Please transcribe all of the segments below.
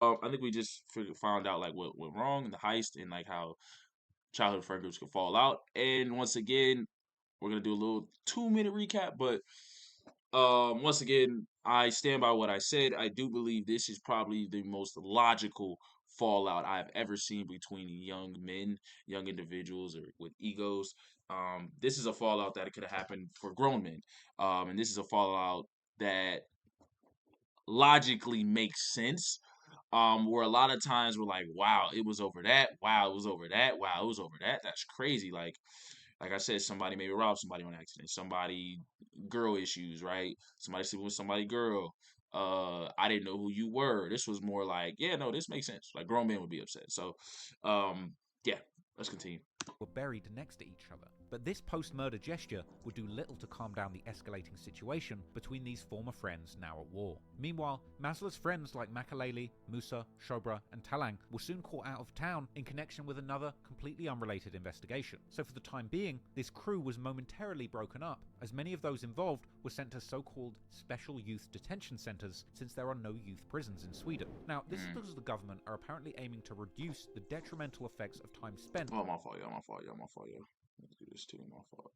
I think we just found out like what went wrong in the heist and like how childhood friend groups can fall out. And once again, we're gonna do a little 2 minute recap, but once again, I stand by what I said. I do believe this is probably the most logical fallout I've ever seen between young men, young individuals, or with egos. This is a fallout that could have happened for grown men, and this is a fallout that logically makes sense. Where a lot of times we're like, wow, it was over that. Wow, it was over that. Wow, it was over that. That's crazy. Like I said, somebody maybe robbed somebody on accident. Somebody girl issues, right? Somebody sleeping with somebody girl. I didn't know who you were. This was more like, yeah, no, this makes sense. Like grown men would be upset. So, yeah, let's continue. were buried next to each other. But this post-murder gesture would do little to calm down the escalating situation between these former friends now at war. Meanwhile, Maslow's friends like Makaleli, Musa, Shobra, and Talang were soon caught out of town in connection with another completely unrelated investigation. So for the time being, this crew was momentarily broken up, as many of those involved were sent to so-called special youth detention centers, since there are no youth prisons in Sweden. Now, this is because the government are apparently aiming to reduce the detrimental effects of time spent. Oh, my fault, y'all. My fault, y'all. My fault, y'all. Let's do this too. My fault.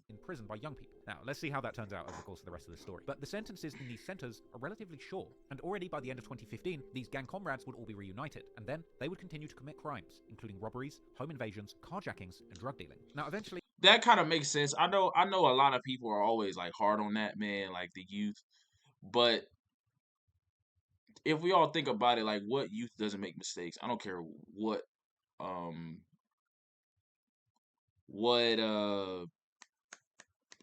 In prison by young people. Now, let's see how that turns out over the course of the rest of the story. But the sentences in these centers are relatively short, and already by the end of 2015, these gang comrades would all be reunited, and then they would continue to commit crimes, including robberies, home invasions, carjackings, and drug dealing. Now, eventually, That kind of makes sense. I know a lot of people are always like hard on that, man, like the youth. But if we all think about it, like what youth doesn't make mistakes? I don't care um what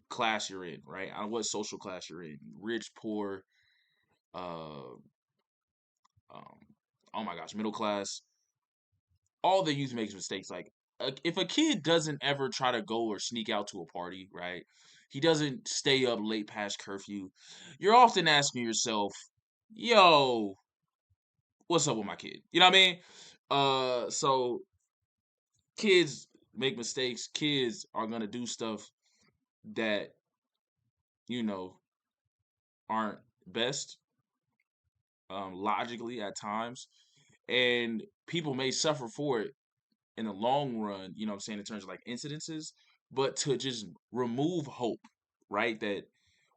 class you're in, right? I what social class you're in, rich, poor, uh, um, oh my gosh, middle class. All the youth makes mistakes. Like if a kid doesn't ever try to go or sneak out to a party, right? He doesn't stay up late past curfew. You're often asking yourself, "Yo, what's up with my kid?" You know what I mean? So kids make mistakes. Kids are gonna do stuff that you know aren't best logically at times, and people may suffer for it in the long run, you know what I'm saying, in terms of like incidences, but to just remove hope, right? That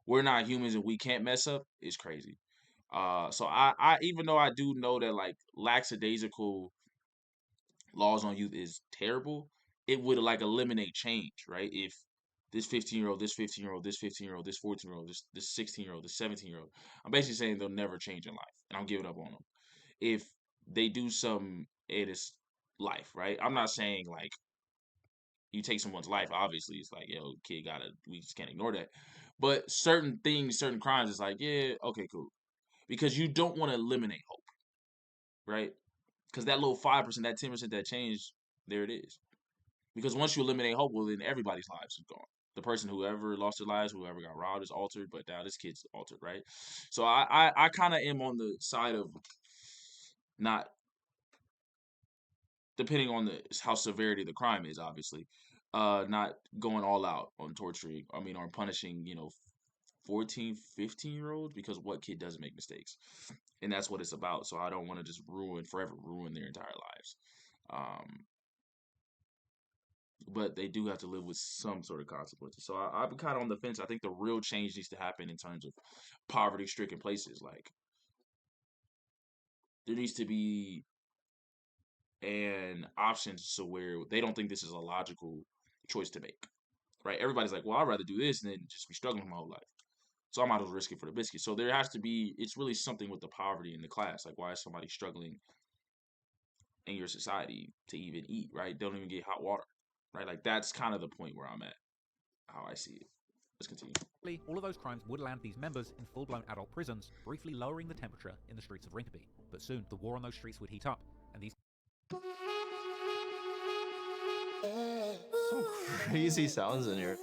we're not humans and we can't mess up is crazy. So I even though I do know that like lackadaisical laws on youth is terrible, it would like eliminate change, right? If this 15-year-old, this 15-year-old, this 15-year-old, this 14-year-old, this 16-year-old, this 17-year-old, I'm basically saying they'll never change in life, and I'm giving up on them. If they do something, it is life, right? I'm not saying like you take someone's life, obviously, it's like, yo, kid gotta, we just can't ignore that. But certain things, certain crimes, it's like, yeah, okay, cool. Because you don't want to eliminate hope, right? Because that little 5%, that 10%, that change, there it is. Because once you eliminate hope, well, then everybody's lives is gone. The person whoever lost their lives, whoever got robbed is altered, but now this kid's altered, right? So I kind of am on the side of not depending on the how severity the crime is, obviously, not going all out on torturing. I mean, on punishing, 14, 15-year olds because what kid doesn't make mistakes, and that's what it's about. So I don't want to just forever ruin their entire lives. Um, but they do have to live with some sort of consequences. So I'm kind of on the fence. I think the real change needs to happen in terms of poverty-stricken places. Like there needs to be an option so where they don't think this is a logical choice to make. Right? Everybody's like, well, I'd rather do this than just be struggling my whole life. So I might as well risk it for the biscuit. So there has to be. It's really something with the poverty in the class. Like, why is somebody struggling in your society to even eat? Right? They don't even get hot water. Right? Like that's kind of the point where I'm at. How I see it. Let's continue. all of those crimes would land these members in full-blown adult prisons, briefly lowering the temperature in the streets of Rinkeby. But soon, the war on those streets would heat up, and these Some crazy sounds in here.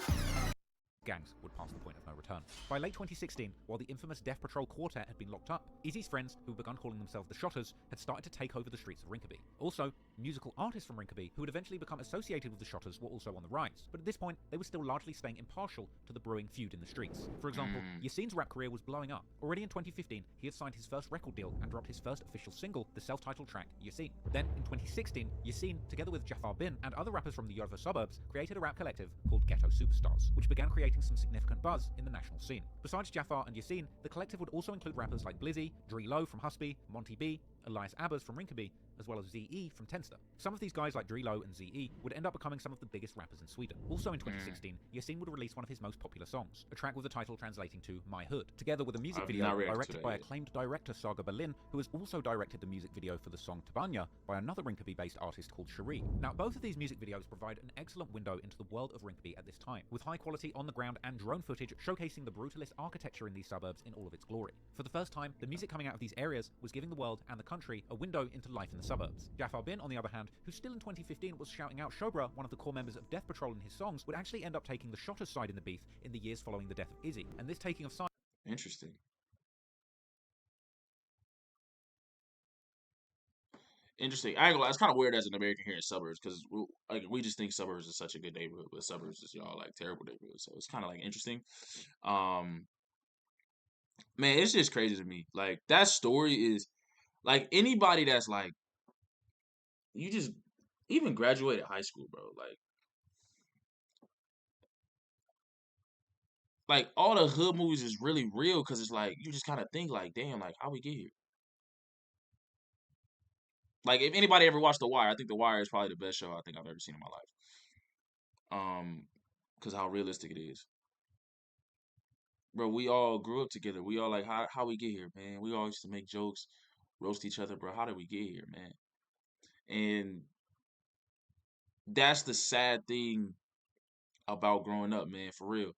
gangs would pass the point of no return. By late 2016, while the infamous Death Patrol quartet had been locked up, Izzy's friends, who had begun calling themselves the Shottaz, had started to take over the streets of Rinkeby. Also, musical artists from Rinkeby, who had eventually become associated with the Shottaz, were also on the rise, but at this point, they were still largely staying impartial to the brewing feud in the streets. For example, Yassine's rap career was blowing up. Already in 2015, he had signed his first record deal and dropped his first official single, the self-titled track, Yassine. Then, in 2016, Yassine, together with Jafar Bin and other rappers from the Yoruba suburbs, created a rap collective called Ghetto Superstars, which began creating some significant buzz in the national scene. Besides Jafar and Yassine, the collective would also include rappers like Blizzy, Dre Low from Husby, Monty B, Elias Abbas from Rinkeby, as well as ZE from Tensta. Some of these guys like Dre Low and ZE would end up becoming some of the biggest rappers in Sweden. Also in 2016, Yassine would release one of his most popular songs, a track with the title translating to My Hood, together with a music video directed by acclaimed director Saga Berlin, who has also directed the music video for the song Tabanya by another Rinkeby-based artist called Cherie. Now, both of these music videos provide an excellent window into the world of Rinkeby at this time, with high-quality on-the-ground and drone footage showcasing the brutalist architecture in these suburbs in all of its glory. For the first time, the music coming out of these areas was giving the world and the country a window into life in the suburbs. Jafar Bin, on the other hand, who still in 2015 was shouting out Shobra, one of the core members of Death Patrol in his songs, would actually end up taking the Shottaz side in the beef in the years following the death of Izzy. And this taking of sides... Interesting. Interesting. I ain't gonna lie, it's kind of weird as an American here in suburbs because we just think suburbs is such a good neighborhood, but suburbs is y'all like terrible neighborhoods. So it's kind of like interesting. Man, it's just crazy to me. Like that story is like anybody that's like you just even graduated high school, bro. Like all the hood movies is really real because it's like you just kind of think like, damn, like how we get here. Like if anybody ever watched The Wire, I think The Wire is probably the best show I think I've ever seen in my life. Because how realistic it is, bro. We all grew up together. We all like how we get here, man. We all used to make jokes, roast each other, bro. How did we get here, man? And that's the sad thing about growing up, man. For real,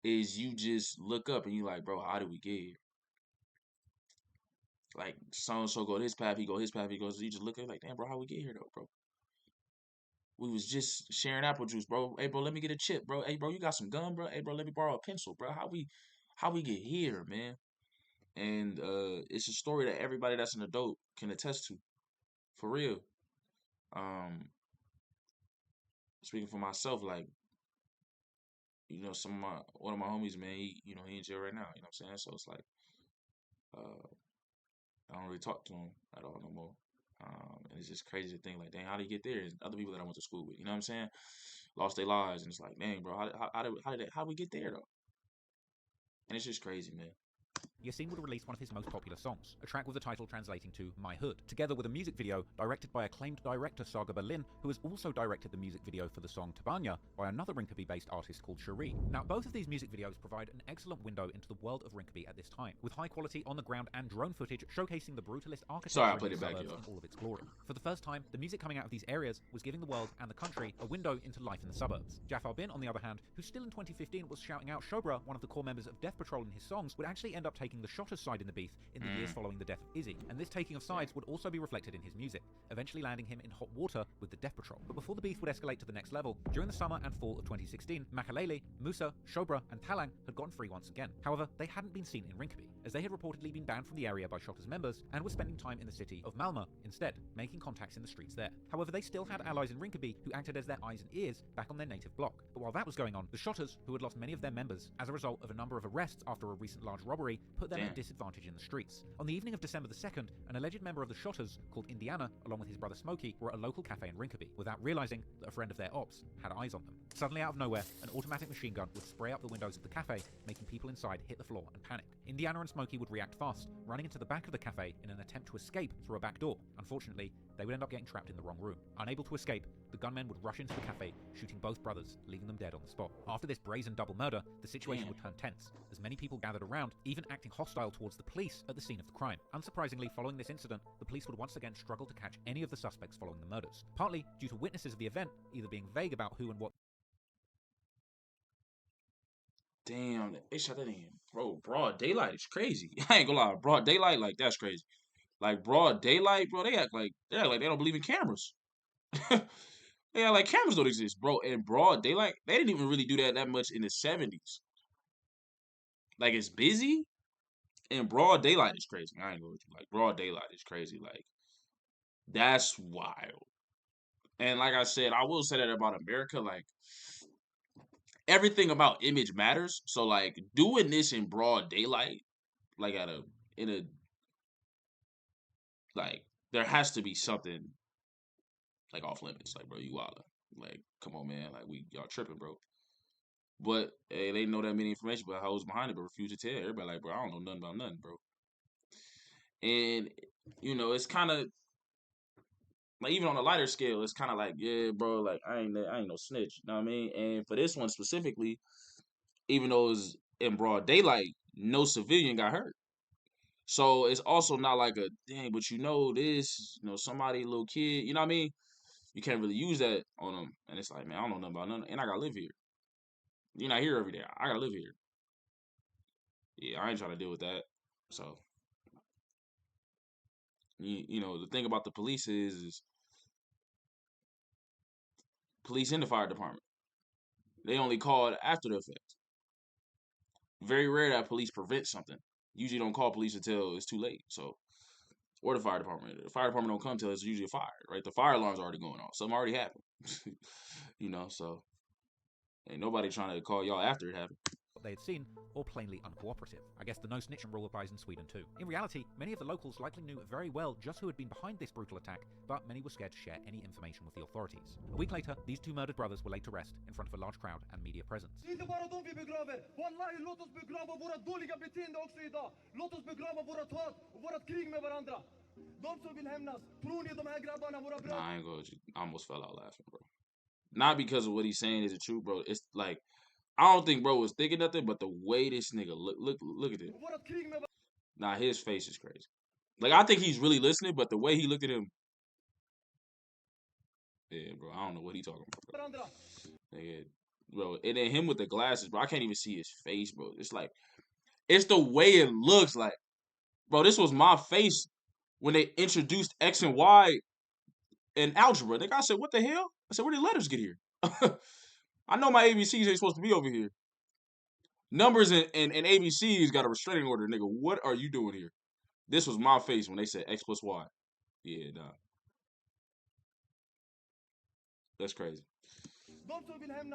is you just look up and you like, bro, how did we get here? Like so and so go this path, he go his path, he goes. You just look at like, damn, bro, how we get here though, bro? We was just sharing apple juice, bro. Hey, bro, let me get a chip, bro. Hey, bro, you got some gum, bro? Hey, bro, let me borrow a pencil, bro. How we get here, man? And it's a story that everybody that's an adult can attest to, for real. Um, Speaking for myself, like one of my homies, man, he in jail right now. You know what I'm saying? So it's like, uh, I don't really talk to him at all no more. And it's just crazy to think like, dang, how did he get there? And other people that I went to school with, you know what I'm saying, lost their lives, and it's like, dang, bro, how we get there though? And it's just crazy, man. Yassine would release one of his most popular songs, a track with the title translating to My Hood, together with a music video directed by acclaimed director Saga Berlin, who has also directed the music video for the song Tabanya by another Rinkeby-based artist called Cherie. Now, both of these music videos provide an excellent window into the world of Rinkeby at this time, with high-quality on-the-ground and drone footage showcasing the brutalist architecture in the suburbs in all of its glory. For the first time, the music coming out of these areas was giving the world and the country a window into life in the suburbs. Jafar Bin, on the other hand, who still in 2015 was shouting out Shobra, one of the core members of Death Patrol in his songs, would actually end up taking the Shottaz side in the beef in the years following the death of Izzy, and this taking of sides would also be reflected in his music, eventually landing him in hot water with the Death Patrol. But before the beef would escalate to the next level, during the summer and fall of 2016, Makalele, Musa, Shobra, and Talang had gotten free once again. However, they hadn't been seen in Rinkeby, as they had reportedly been banned from the area by Shottaz members and were spending time in the city of Malmö instead, making contacts in the streets there. However, they still had allies in Rinkeby who acted as their eyes and ears back on their native block. But while that was going on, the Shottaz, who had lost many of their members as a result of a number of arrests after a recent large robbery, put them at disadvantage in the streets. On the evening of December the 2nd, an alleged member of the Shottaz, called Indiana, along with his brother Smokey, were at a local cafe in Rinkeby, without realizing that a friend of their ops had eyes on them. Suddenly out of nowhere, an automatic machine gun would spray up the windows of the cafe, making people inside hit the floor and panic. Indiana and Smokey would react fast, running into the back of the cafe in an attempt to escape through a back door. Unfortunately, they would end up getting trapped in the wrong room. Unable to escape, the gunmen would rush into the cafe, shooting both brothers, leaving them dead on the spot. After this brazen double murder, the situation would turn tense, as many people gathered around, even acting hostile towards the police at the scene of the crime. Unsurprisingly, following this incident, the police would once again struggle to catch any of the suspects following the murders, partly due to witnesses of the event either being vague about who and what. Damn, they shot that in, bro. Broad daylight is crazy. I ain't gonna lie, broad daylight, like that's crazy. Like broad daylight, bro. They act like they don't believe in cameras. Yeah, like cameras don't exist, bro. In broad daylight, they didn't even really do that much in the 70s. Like it's busy in broad daylight is crazy. I ain't gonna like broad daylight is crazy. Like that's wild. And like I said, I will say that about America. Like everything about image matters. So like doing this in broad daylight, like in a like there has to be something like off limits. Like bro, you wildin'. Like come on, man. Like y'all tripping, bro. But hey, they know that many information, but hoes behind it, but refuse to tell. Everybody like, bro, I don't know nothing about nothing, bro. And it's kind of like even on a lighter scale, it's kind of like, yeah, bro, like I ain't no snitch, you know what I mean? And for this one specifically, even though it's in broad daylight, no civilian got hurt. So it's also not like a dang, but this, somebody, little kid, you know what I mean? You can't really use that on them. And it's like, man, I don't know nothing about nothing, and I gotta live here. You're not here every day. I gotta live here. Yeah, I ain't trying to deal with that. So the thing about the police is police in the fire department. They only call it after the effect. Very rare that police prevent something. Usually don't call police until it's too late. So or the fire department. The fire department don't come till it's usually a fire, right? The fire alarm's already going off. Something already happened. So ain't nobody trying to call y'all after it happened. What they had seen, or plainly uncooperative. I guess the no snitching rule applies in Sweden too. In reality, many of the locals likely knew very well just who had been behind this brutal attack, but many were scared to share any information with the authorities. A week later, these two murdered brothers were laid to rest in front of a large crowd and media presence. I ain't gonna. I almost fell out laughing, bro. Not because of what he's saying is it true, bro. It's like I don't think bro was thinking nothing, but the way this nigga look at it. Nah, his face is crazy. Like I think he's really listening, but the way he looked at him, yeah, bro. I don't know what he talking about, bro. Yeah, bro. And then him with the glasses, bro. I can't even see his face, bro. It's like it's the way it looks. Like, bro, this was my face when they introduced X and Y in algebra. Nigga, I said, what the hell? I said, where did letters get here? I know my ABCs ain't supposed to be over here. Numbers and ABCs got a restraining order, nigga. What are you doing here? This was my face when they said X plus Y. Yeah, nah. That's crazy. And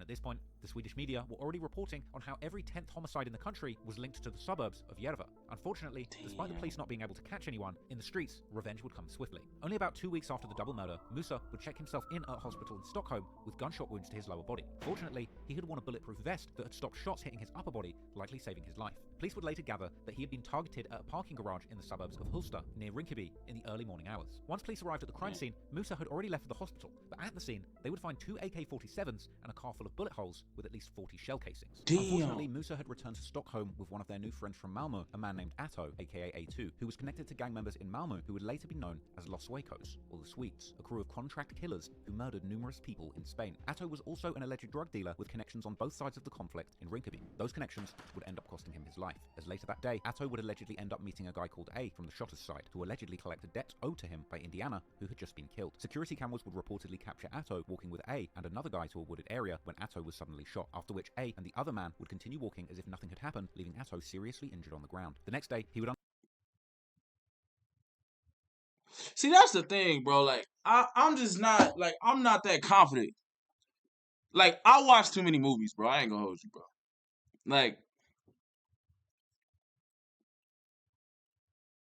at this point, the Swedish media were already reporting on how every 10th homicide in the country was linked to the suburbs of Järva. Unfortunately, despite the police not being able to catch anyone, in the streets, revenge would come swiftly. Only about 2 weeks after the double murder, Musa would check himself in at a hospital in Stockholm with gunshot wounds to his lower body. Fortunately, he had worn a bulletproof vest that had stopped shots hitting his upper body, likely saving his life. Police would later gather that he had been targeted at a parking garage in the suburbs of Hulsta, near Rinkeby, in the early morning hours. Once police arrived at the crime scene, Musa had already left for the hospital, but at the scene, they would find 2 AK-47s and a car full of bullet holes with at least 40 shell casings. Damn. Unfortunately, Musa had returned to Stockholm with one of their new friends from Malmö, a man named Atto, aka A2, who was connected to gang members in Malmö who would later be known as Los Suecos, or the Swedes, a crew of contract killers who murdered numerous people in Spain. Atto was also an alleged drug dealer with connections on both sides of the conflict in Rinkeby. Those connections would end up costing him his life, as later that day, Atto would allegedly end up meeting a guy called A from the Shottaz side, who allegedly collected debts owed to him by Indiana, who had just been killed. Security cameras would reportedly capture Atto walking with A and another guy to a wooded area when Atto was suddenly shot, after which A and the other man would continue walking as if nothing had happened, leaving Atto seriously injured on the ground. The next day, he would See, that's the thing, bro. Like, I'm just not, like, I'm not that confident. Like, I watch too many movies, bro. I ain't gonna hold you, bro. Like,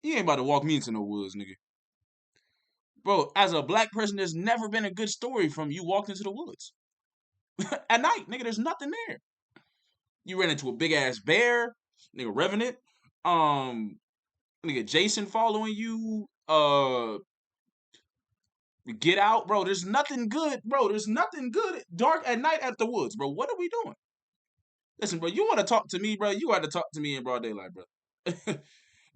you ain't about to walk me into no woods, nigga. Bro, as a black person, there's never been a good story from you walked into the woods. At night, nigga, there's nothing there. You ran into a big ass bear, nigga, Revenant. Nigga, Jason following you. Get Out, bro. There's nothing good, bro. There's nothing good dark at night at the woods, bro. What are we doing? Listen, bro, you want to talk to me, bro? You got to talk to me in broad daylight, bro.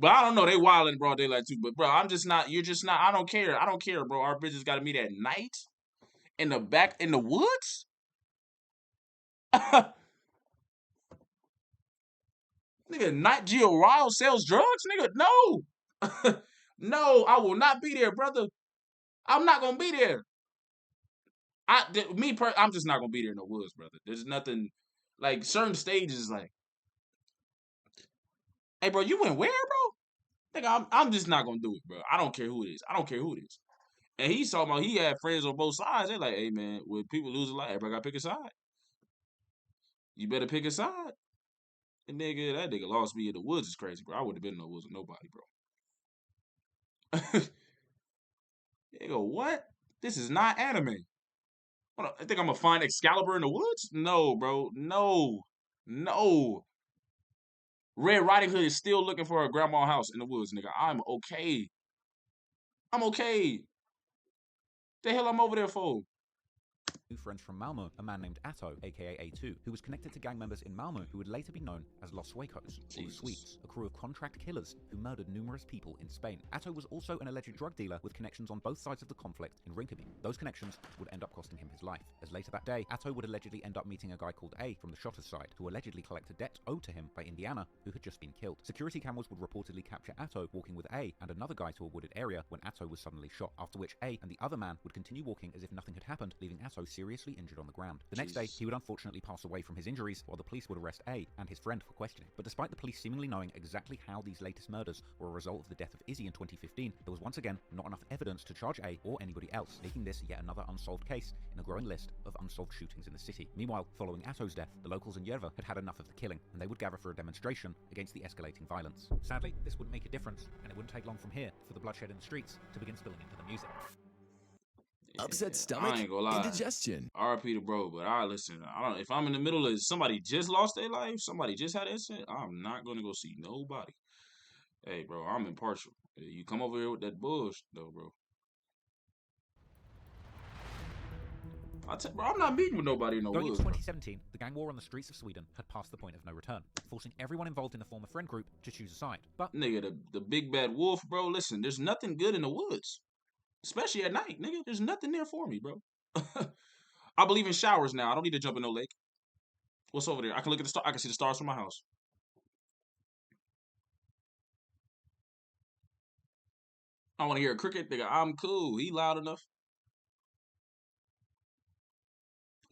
But I don't know. They wild in broad daylight too. But bro, I'm just not. You're just not. I don't care. I don't care, bro. Our bitches got to meet at night in the back in the woods. Nigga, Night Geo Ryle sells drugs, nigga. No, No, I will not be there, brother. I'm not gonna be there. I'm just not gonna be there in the woods, brother. There's nothing like certain stages. Like, hey, bro, you went where, bro? I'm just not gonna do it, bro. I don't care who it is. I don't care who it is. And he's talking about he had friends on both sides. They're like, hey, man, when people lose a lot, everybody gotta pick a side. You better pick a side. And that nigga lost me in the woods is crazy, bro. I wouldn't have been in the woods with nobody, bro. They go, what? This is not anime. Hold on, I think I'm gonna find Excalibur in the woods? No, bro. No. No. Red Riding Hood is still looking for her grandma's house in the woods, nigga. I'm okay. I'm okay. The hell I'm over there for? New friends from Malmo, a man named Atto, aka A2, who was connected to gang members in Malmo who would later be known as Los Suecos, or the Swedes, a crew of contract killers who murdered numerous people in Spain. Atto was also an alleged drug dealer with connections on both sides of the conflict in Rinkeby. Those connections would end up costing him his life, as later that day, Atto would allegedly end up meeting a guy called A from the Shottaz side, who allegedly collected debt owed to him by Indiana, who had just been killed. Security cameras would reportedly capture Atto walking with A and another guy to a wooded area when Atto was suddenly shot, after which A and the other man would continue walking as if nothing had happened, leaving Atto seriously injured on the ground. The next day, he would unfortunately pass away from his injuries, while the police would arrest A and his friend for questioning. But despite the police seemingly knowing exactly how these latest murders were a result of the death of Izzy in 2015, there was once again not enough evidence to charge A or anybody else, making this yet another unsolved case in a growing list of unsolved shootings in the city. Meanwhile, following Atto's death, the locals in Järva had had enough of the killing, and they would gather for a demonstration against the escalating violence. Sadly, this wouldn't make a difference, and it wouldn't take long from here for the bloodshed in the streets to begin spilling into the music. Upset stomach, I ain't gonna lie. indigestion. RP to bro, but listen. I don't. If I'm in the middle of somebody just lost their life, somebody just had an incident, I'm not gonna go see nobody. Hey, bro, I'm impartial. You come over here with that bullshit, though, bro. Bro, I'm not meeting with nobody in the Going woods. into 2017, the gang war on the streets of Sweden had passed the point of no return, forcing everyone involved in the former friend group to choose a side. But nigga, the big bad wolf, bro. Listen, there's nothing good in the woods, especially at night, nigga. There's nothing there for me, bro. I believe in showers now. I don't need to jump in no lake. What's over there? I can look at the star. I can see the stars from my house. I want to hear a cricket, nigga. I'm cool. He loud enough.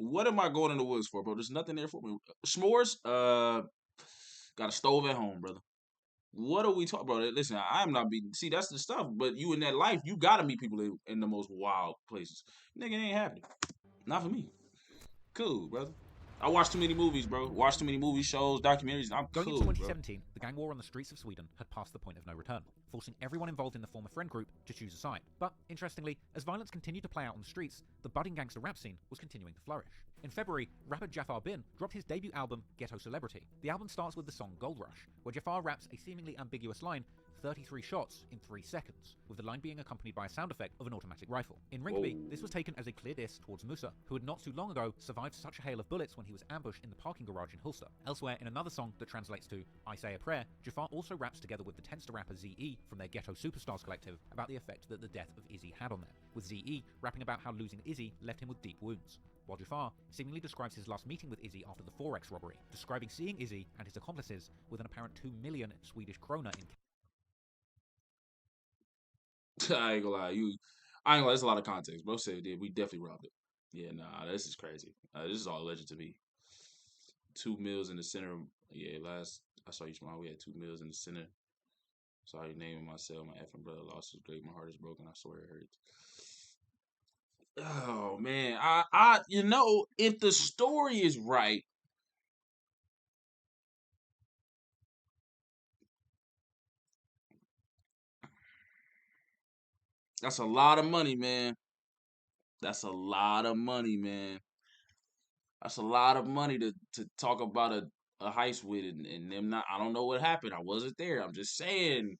What am I going in the woods for, bro? There's nothing there for me. S'mores? Got a stove at home, brother. What are we talking about? Listen, I'm not beating. See, that's the stuff. But you in that life, you gotta meet people in the most wild places. Nigga, it ain't happening. Not for me. Cool, brother. I watch too many movies, bro. Watch too many movies, shows, documentaries. I'm going cool, into 2017, bro. the gang war on the streets of Sweden had passed the point of no return, forcing everyone involved in the former friend group to choose a side. But, interestingly, as violence continued to play out on the streets, the budding gangster rap scene was continuing to flourish. In February, rapper Jafar Bin dropped his debut album, Ghetto Celebrity. The album starts with the song Gold Rush, where Jafar raps a seemingly ambiguous line, 33 shots in 3 seconds, with the line being accompanied by a sound effect of an automatic rifle. In Rinkeby, this was taken as a clear diss towards Musa, who had not too long ago survived such a hail of bullets when he was ambushed in the parking garage in Hulster. Elsewhere, in another song that translates to I Say a Prayer, Jafar also raps together with the Tenster rapper ZE from their Ghetto Superstars collective about the effect that the death of Izzy had on them, with ZE rapping about how losing Izzy left him with deep wounds, while Jafar seemingly describes his last meeting with Izzy after the Forex robbery, describing seeing Izzy and his accomplices with an apparent 2 million Swedish krona in I ain't gonna lie. I ain't gonna lie. There's a lot of context. Bro said, "Yeah, we definitely robbed it." Yeah, nah, this is crazy. This is all alleged to me. 2 meals in the center. Yeah, last I saw you tomorrow. We had 2 meals in the center. Sorry, naming myself. My effing brother lost his great. My heart is broken. I swear it hurts. Oh man, if the story is right, that's a lot of money, man. That's a lot of money, man. That's a lot of money to talk about a heist with and them not. I don't know what happened. I wasn't there. I'm just saying.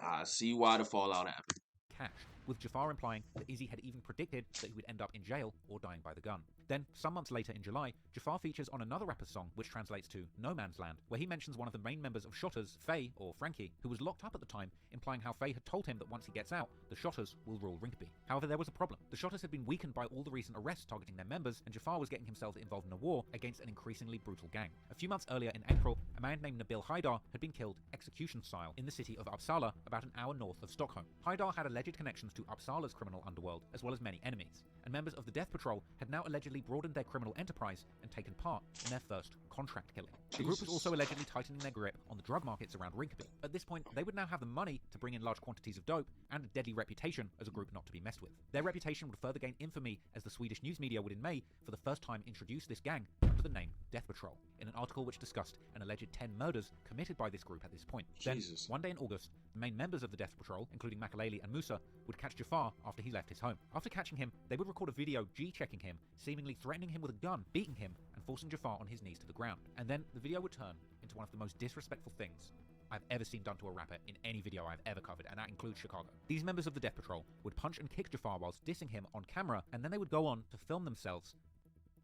I see why the fallout happened. cash, with Jafar implying that Izzy had even predicted that he would end up in jail or dying by the gun. Then, some months later in July, Jafar features on another rapper's song, which translates to No Man's Land, where he mentions one of the main members of Shottaz, Faye, or Frankie, who was locked up at the time, implying how Faye had told him that once he gets out, the Shottaz will rule Rinkeby. However, there was a problem. The Shottaz had been weakened by all the recent arrests targeting their members, and Jafar was getting himself involved in a war against an increasingly brutal gang. A few months earlier in April, a man named Nabil Haidar had been killed execution style in the city of Uppsala, about an hour north of Stockholm. Haidar had alleged connections to Uppsala's criminal underworld, as well as many enemies, and members of the Death Patrol had now allegedly broadened their criminal enterprise and taken part in their first contract killing. The group was also allegedly tightening their grip on the drug markets around Rinkeby. At this point, they would now have the money to bring in large quantities of dope and a deadly reputation as a group not to be messed with. Their reputation would further gain infamy as the Swedish news media would in May, for the first time, introduce this gang under the name Death Patrol, in an article which discussed an alleged 10 murders committed by this group at this point. Then, one day in August, the main members of the Death Patrol, including Makaleli and Musa, would catch Jafar after he left his home. After catching him, they would record a video G-checking him, seemingly threatening him with a gun, beating him, and forcing Jafar on his knees to the ground. And then the video would turn into one of the most disrespectful things I've ever seen done to a rapper in any video I've ever covered, and that includes Chicago. These members of the Death Patrol would punch and kick Jafar whilst dissing him on camera, and then they would go on to film themselves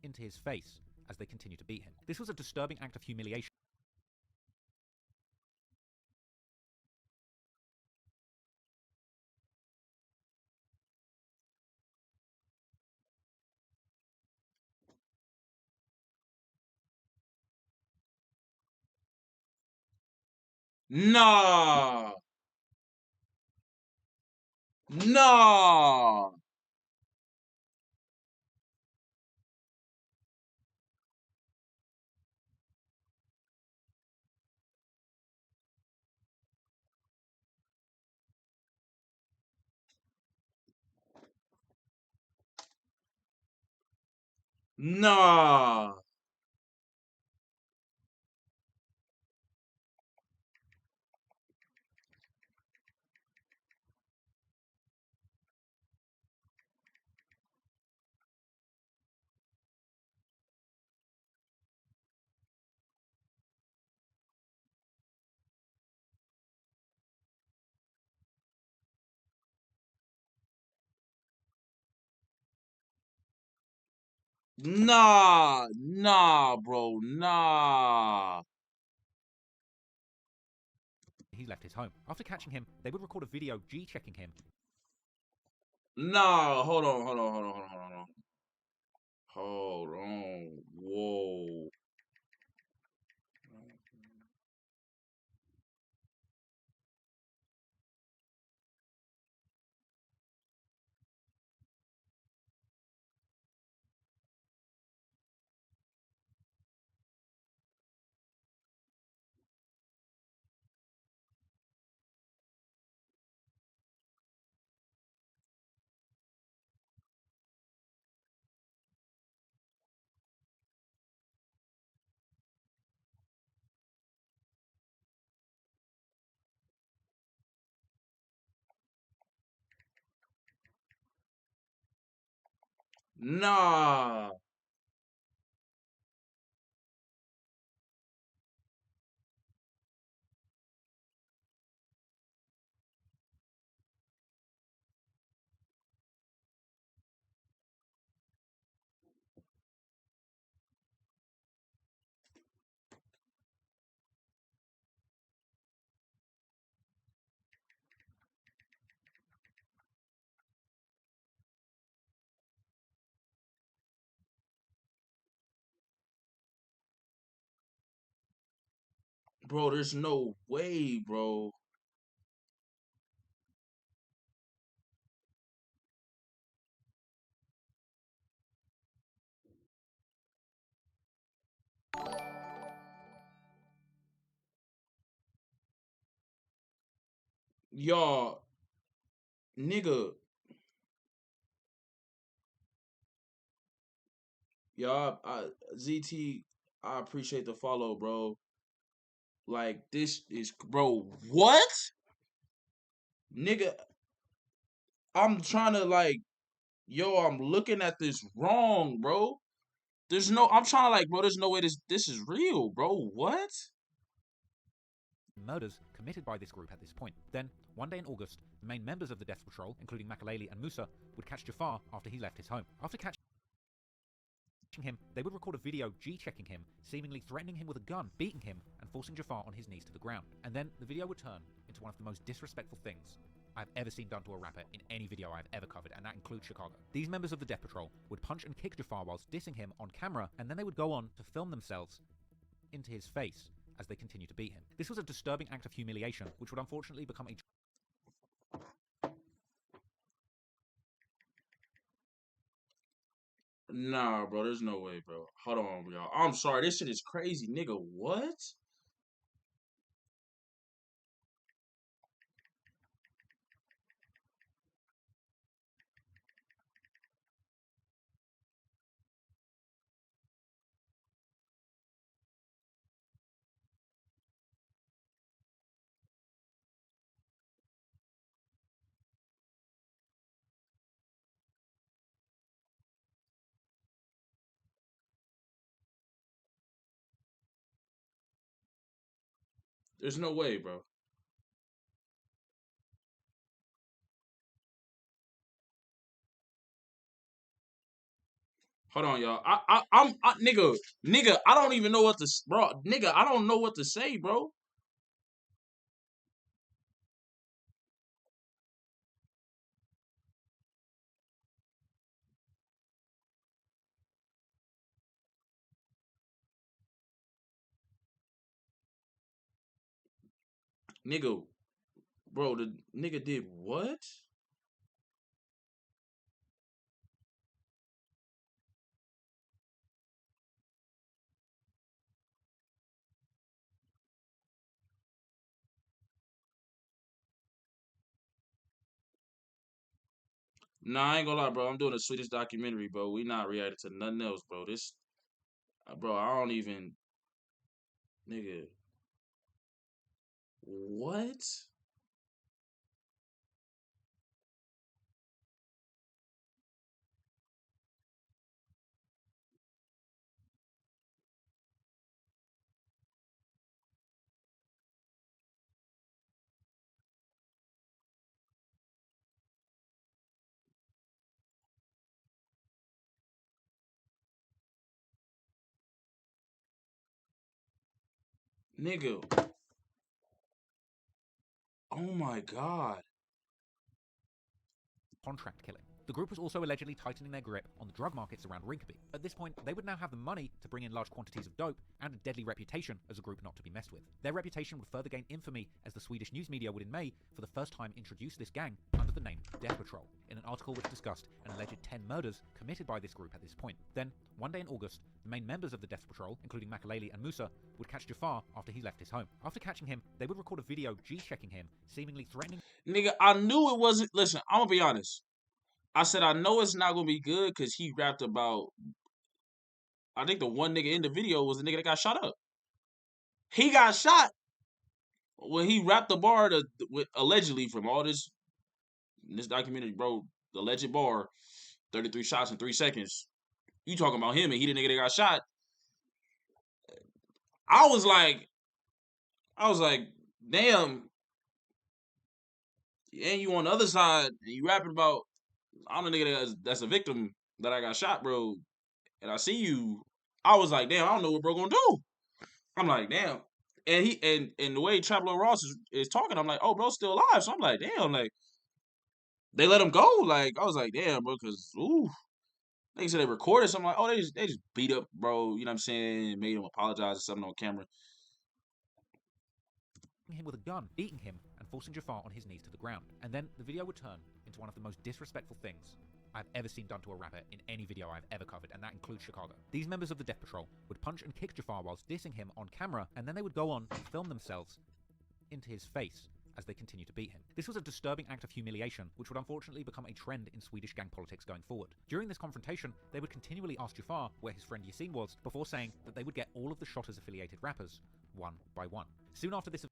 into his face as they continue to beat him. This was a disturbing act of humiliation. Nah. Nah. Nah. Nah. Nah, bro. Nah. He left his home. After catching him, they would record a video G-checking him. Nah. Hold on. Hold on. Hold on. Hold on. Hold on. Hold on. Whoa. Nah. Bro, there's no way, bro. Y'all, nigga, y'all, ZT, I appreciate the follow, bro. Like, this is, bro, what? Nigga, I'm trying to, like, yo, I'm looking at this wrong, bro. I'm trying to, like, bro, there's no way this is real, bro. What? murders committed by this group at this point. Then, one day in August, the main members of the Death Patrol, including Makaleli and Musa, would catch Jafar after he left his home. After catching him, they would record a video G-checking him, seemingly threatening him with a gun, beating him, and forcing Jafar on his knees to the ground. And then the video would turn into one of the most disrespectful things I've ever seen done to a rapper in any video I've ever covered, and that includes Chicago. These members of the Death Patrol would punch and kick Jafar whilst dissing him on camera, and then they would go on to film themselves into his face as they continue to beat him. This was a disturbing act of humiliation, which would unfortunately become a Nah, bro, there's no way, bro. Hold on, y'all. I'm sorry, this shit is crazy, nigga. What? There's no way, bro. Hold on, y'all. Nigga, I don't even know what to, bro. Nigga, I don't know what to say, bro. Nigga, bro, the nigga did what? Nah, I ain't gonna lie, bro. I'm doing a Swedish documentary, bro. We not reacting to nothing else, bro. This, bro, I don't even, nigga. What? Nigga. Oh my God. contract killing. The group was also allegedly tightening their grip on the drug markets around Rinkeby. At this point, they would now have the money to bring in large quantities of dope and a deadly reputation as a group not to be messed with. Their reputation would further gain infamy as the Swedish news media would in May, for the first time, introduce this gang under the name Death Patrol, in an article which discussed an alleged 10 murders committed by this group at this point. Then, one day in August, the main members of the Death Patrol, including Makaleli and Musa, would catch Jafar after he left his home. After catching him, they would record a video G-checking him, seemingly threatening... Nigga, I knew it wasn't. Listen, I'm gonna be honest. I said I know it's not gonna be good because he rapped about. I think the one nigga in the video was the nigga that got shot up. He got shot when he rapped the bar with allegedly from all this documentary, bro. The alleged bar, 33 shots in 3 seconds. You talking about him and he the nigga that got shot? I was like, damn. And you on the other side, and you rapping about I'm the nigga that's a victim that I got shot, bro. And I see you. I was like, damn, I don't know what bro gonna do. I'm like, damn. And the way Traveler Ross is talking, I'm like, oh, bro's still alive. So I'm like, damn, like they let him go. Like I was like, damn, bro, because they said they recorded something. Like, oh, they just beat up, bro. You know what I'm saying? Made him apologize or something on camera. him with a gun, beating him, and forcing Jafar on his knees to the ground. And then the video would turn into one of the most disrespectful things I've ever seen done to a rapper in any video I've ever covered, and that includes Chicago. These members of the Death Patrol would punch and kick Jafar whilst dissing him on camera, and then they would go on and film themselves into his face as they continue to beat him. This was a disturbing act of humiliation, which would unfortunately become a trend in Swedish gang politics going forward. During this confrontation, they would continually ask Jafar where his friend Yasin was, before saying that they would get all of the Shottaz affiliated rappers one by one. Soon after this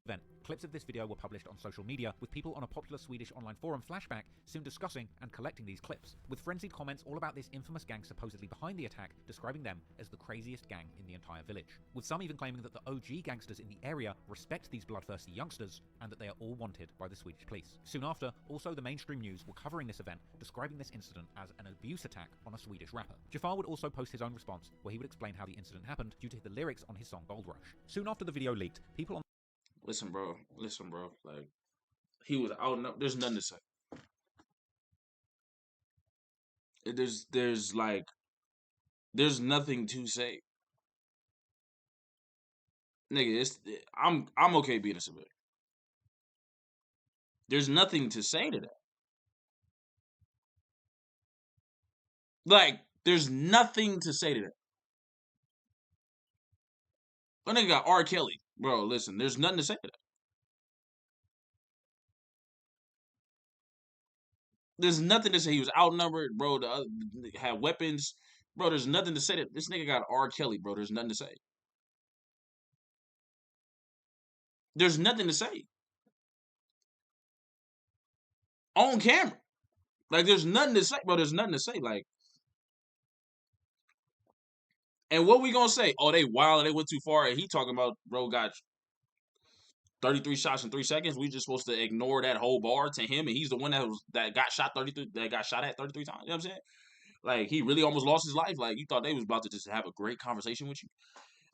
event, Clips of this video were published on social media, with people on a popular Swedish online forum Flashback soon discussing and collecting these clips, with frenzied comments all about this infamous gang supposedly behind the attack, describing them as the craziest gang in the entire village, with some even claiming that the OG gangsters in the area respect these bloodthirsty youngsters and that they are all wanted by the Swedish police. Soon after, also the mainstream news were covering this event, describing this incident as an abuse attack on a Swedish rapper. Jafar would also post his own response, where he would explain how the incident happened due to the lyrics on his song Gold Rush. Soon after the video leaked, people on Listen, bro. Like, he was out. There's nothing to say. There's nothing to say. Nigga, I'm okay being a civilian. There's nothing to say to that. Like, there's nothing to say to that. That nigga got R. Kelly. Bro, listen, there's nothing to say to that. There's nothing to say. He was outnumbered, bro. The other had weapons. Bro, there's nothing to say that this nigga got R. Kelly, bro. There's nothing to say. There's nothing to say. On camera. Like, there's nothing to say, bro. There's nothing to say. Like, and what we gonna say? Oh, they wild, they went too far. And he talking about, bro, got 33 shots in 3 seconds. We just supposed to ignore that whole bar to him, and he's the one that got shot 33, that got shot at 33 times. You know what I'm saying? Like, he really almost lost his life. Like, you thought they was about to just have a great conversation with you.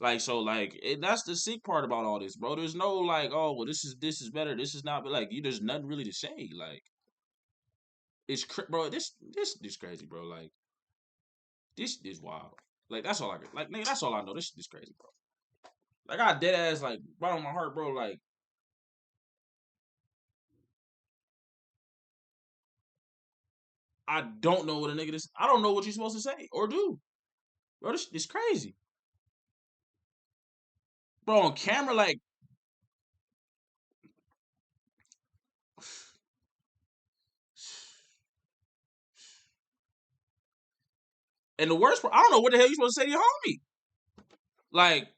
Like, so, like, that's the sick part about all this, bro. There's no, like, oh, well, this is better, this is not, but, like, there's nothing really to say. Like, it's, bro, this crazy, bro. Like, this is wild. Like, that's all I get. Like, nigga, that's all I know. This crazy, bro. Like, I dead ass, like, bottom of my heart, bro, like, I don't know what a nigga this. I don't know what you're supposed to say or do. Bro, this crazy. Bro, on camera, like, and the worst part, I don't know what the hell you supposed to say to your homie. Like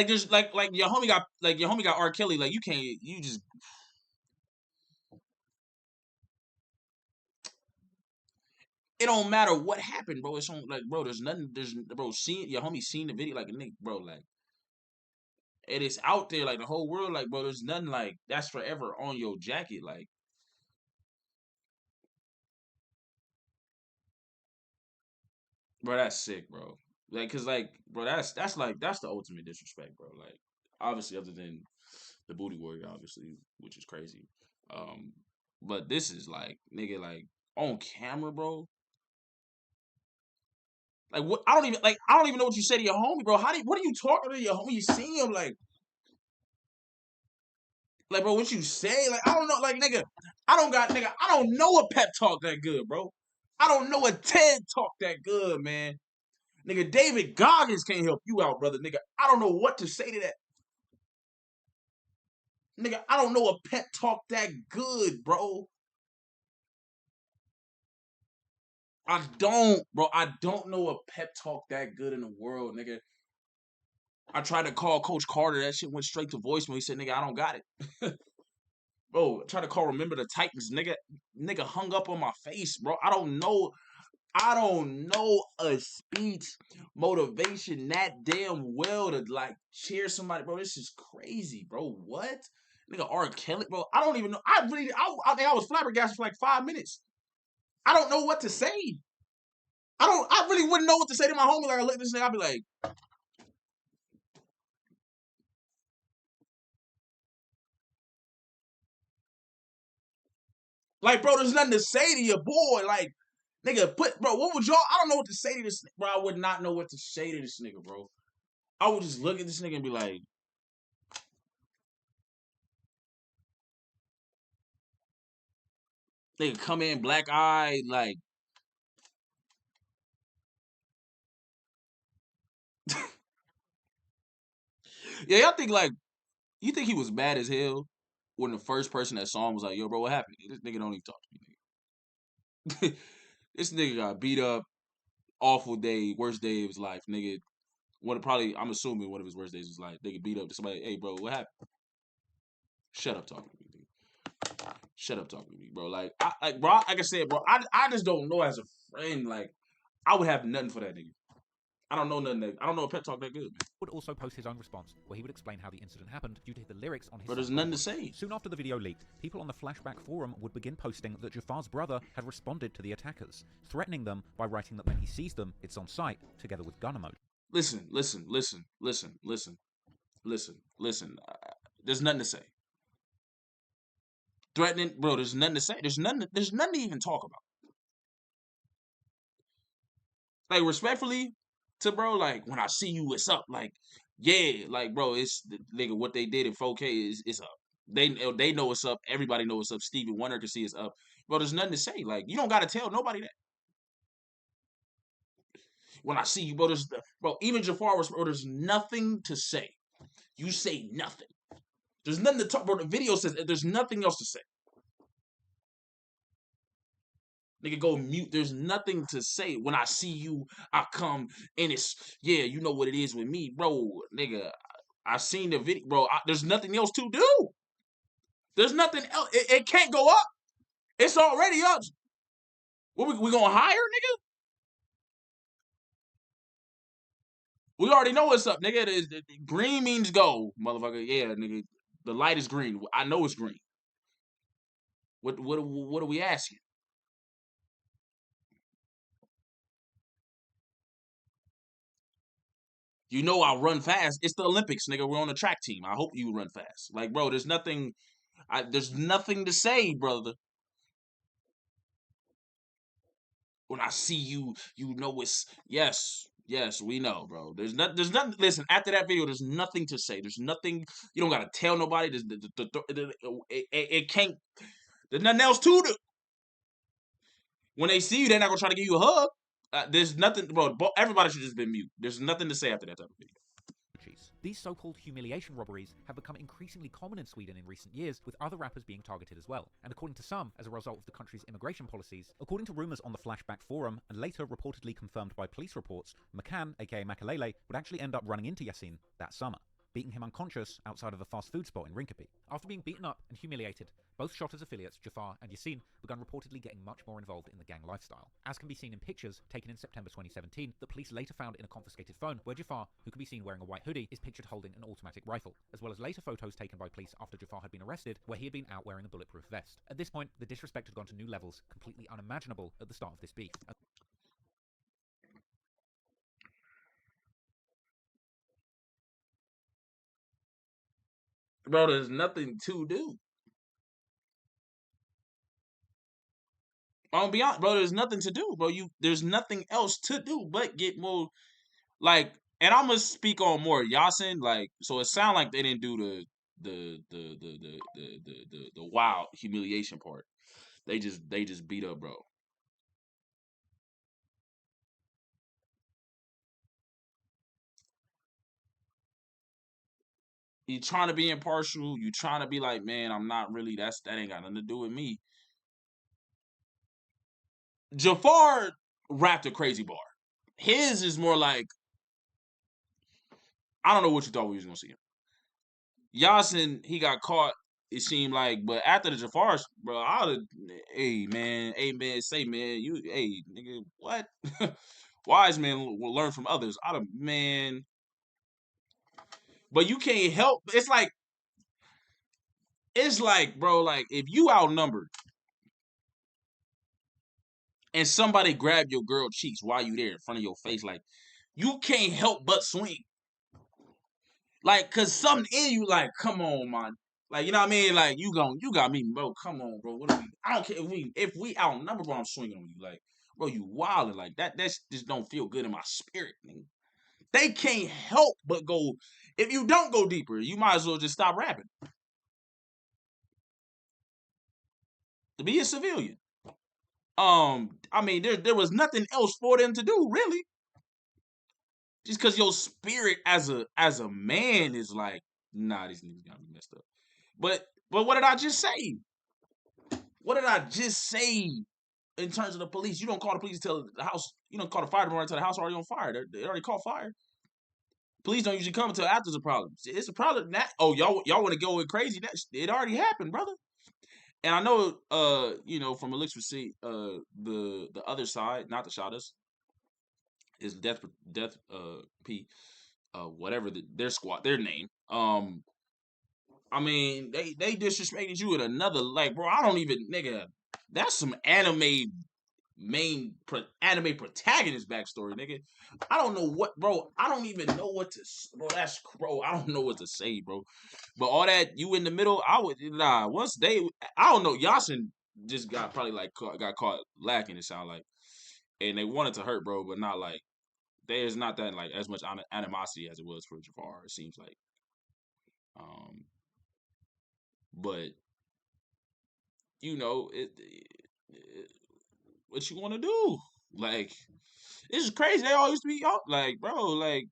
there's like your homie got R. Kelly. Like, you just. It don't matter what happened, bro. It's on, like, bro. There's nothing. Bro. Seeing your homie seen the video, like, a nigga, bro. Like, it is out there, like, the whole world, like, bro. There's nothing, like, that's forever on your jacket, like. Bro, that's sick, bro. Like, cause, like, bro, that's the ultimate disrespect, bro. Like, obviously, other than the booty warrior, obviously, which is crazy. But this is, like, nigga, like, on camera, bro. Like, what? I don't even know what you say to your homie, bro. What are you talking to your homie? You see him, like, bro, what you say? Like, I don't know, like, nigga, I don't know a pep talk that good, bro. I don't know a TED talk that good, man. Nigga, David Goggins can't help you out, brother. Nigga, I don't know what to say to that. Nigga, I don't know a pep talk that good, bro. I don't, bro. I don't know a pep talk that good in the world, nigga. I tried to call Coach Carter. That shit went straight to voicemail. He said, nigga, I don't got it. Bro, I tried to call Remember the Titans. Nigga hung up on my face, bro. I don't know a speech motivation that damn well to, like, cheer somebody, bro. This is crazy, bro. What? Nigga, R. Kelly, bro. I don't even know. I think I was flabbergasted for like 5 minutes. I don't know what to say. I really wouldn't know what to say to my homie. Like, I look at this nigga, I'd be like, bro, there's nothing to say to your boy. Like, nigga, bro, what would y'all, I don't know what to say to this, bro. I would not know what to say to this nigga, bro. I would just look at this nigga and be like, nigga come in black eye, like. Yeah, y'all think, like, you think he was bad as hell when the first person that saw him was like, yo, bro, what happened? This nigga don't even talk to me, nigga. This nigga got beat up, awful day, worst day of his life, nigga. I'm assuming one of his worst days was like, nigga beat up to somebody, hey, bro, what happened? Shut up talking to me, dude. Shut up talking to me, bro. Like I said, bro, I just don't know as a friend. Like, I would have nothing for that nigga. I don't know nothing. I don't know a pet talk that good, man. Would also post his own response, where he would explain how the incident happened due to the lyrics on his But there's song nothing to Bumble. say. Soon after the video leaked, people on the Flashback forum would begin posting that Jafar's brother had responded to the attackers, threatening them by writing that when he sees them, it's on sight, together with gun emoji. Listen. There's nothing to say. Threatening, bro. There's nothing to say. There's nothing to even talk about. Like, respectfully to bro, like, when I see you, it's up. Like, yeah, like, bro, it's nigga what they did in 4K is up. They know it's up. Everybody knows it's up. Stevie Wonder can see it's up. Bro, there's nothing to say. Like, you don't gotta tell nobody that. When I see you, bro, bro, even Jafar was, bro, there's nothing to say. You say nothing. There's nothing to talk, bro. The video says there's nothing else to say. Nigga, go mute. There's nothing to say. When I see you, I come and it's, yeah, you know what it is with me, bro. Nigga, I seen the video, bro. There's nothing else to do. There's nothing else. It can't go up. It's already up. What we gonna hire, nigga? We already know what's up, nigga. Green means go, motherfucker. Yeah, nigga. The light is green. I know it's green. What are we asking? You know I run fast. It's the Olympics, nigga. We're on the track team. I hope you run fast. Like, bro, there's nothing to say, brother. When I see you, you know it's yes, we know, bro. There's nothing. Listen, after that video, there's nothing to say. There's nothing. You don't gotta tell nobody. It can't. There's nothing else to do. When they see you, they're not gonna try to give you a hug. There's nothing, bro. Everybody should just been mute. There's nothing to say after that type of video. These so-called humiliation robberies have become increasingly common in Sweden in recent years, with other rappers being targeted as well. And according to some, as a result of the country's immigration policies, according to rumours on the Flashback forum, and later reportedly confirmed by police reports, McCann, aka Makalele, would actually end up running into Yasin that summer, beating him unconscious outside of a fast food spot in Rinkeby. After being beaten up and humiliated, both Shottaz affiliates, Jafar and Yasin, began reportedly getting much more involved in the gang lifestyle. As can be seen in pictures taken in September 2017, that police later found in a confiscated phone, where Jafar, who can be seen wearing a white hoodie, is pictured holding an automatic rifle, as well as later photos taken by police after Jafar had been arrested, where he had been out wearing a bulletproof vest. At this point, the disrespect had gone to new levels, completely unimaginable at the start of this beef. Bro, there's nothing to do. I'm gonna be honest, bro. There's nothing to do, bro. There's nothing else to do but get more. Like, and I'm gonna speak on more Yasin. Like, so it sounds like they didn't do the wild humiliation part. They just beat up, bro. You trying to be impartial. You trying to be like, man, I'm not really. That ain't got nothing to do with me. Jafar rapped a crazy bar. His is more like, I don't know what you thought we was gonna see him. Yasin, he got caught. It seemed like, but after the Jafar, bro, hey man, say man, hey nigga, what? Wise men will learn from others. Man, but you can't help. It's like, bro, like if you outnumbered and somebody grab your girl cheeks while you there in front of your face, like you can't help but swing. Like, cause something in you, like, come on, man. Like, you know what I mean? Like, you got me, bro. Come on, bro. I don't care if we outnumber, bro. I'm swinging on you, like, bro. You wilding like that. That just don't feel good in my spirit, nigga. They can't help but go. If you don't go deeper, you might as well just stop rapping. To be a civilian. I mean, there was nothing else for them to do, really. Just because your spirit as a man is like, nah, these niggas got me messed up. But what did I just say? What did I just say in terms of the police? You don't call the police to tell the house. You don't call the fire department to the house already on fire. They already caught fire. Police don't usually come until after the problem. It's a problem. Oh, y'all want to go in crazy? It already happened, brother. And I know, from Elixir Receipt, the other side, not the Shottaz, is Death P, whatever their squad, their name. I mean, they disrespected you with another, like, bro. I don't even, nigga. That's some anime protagonist backstory, nigga. I don't know what, bro. I don't even know what to, bro. I don't know what to say, bro. But all that you in the middle, once I don't know. Yasin just got probably like got caught lacking. It sound like, and they wanted to hurt, bro, but not like there's not that like as much animosity as it was for Jafar. It seems like, but what you want to do? Like, this is crazy. They all used to be like, bro, like.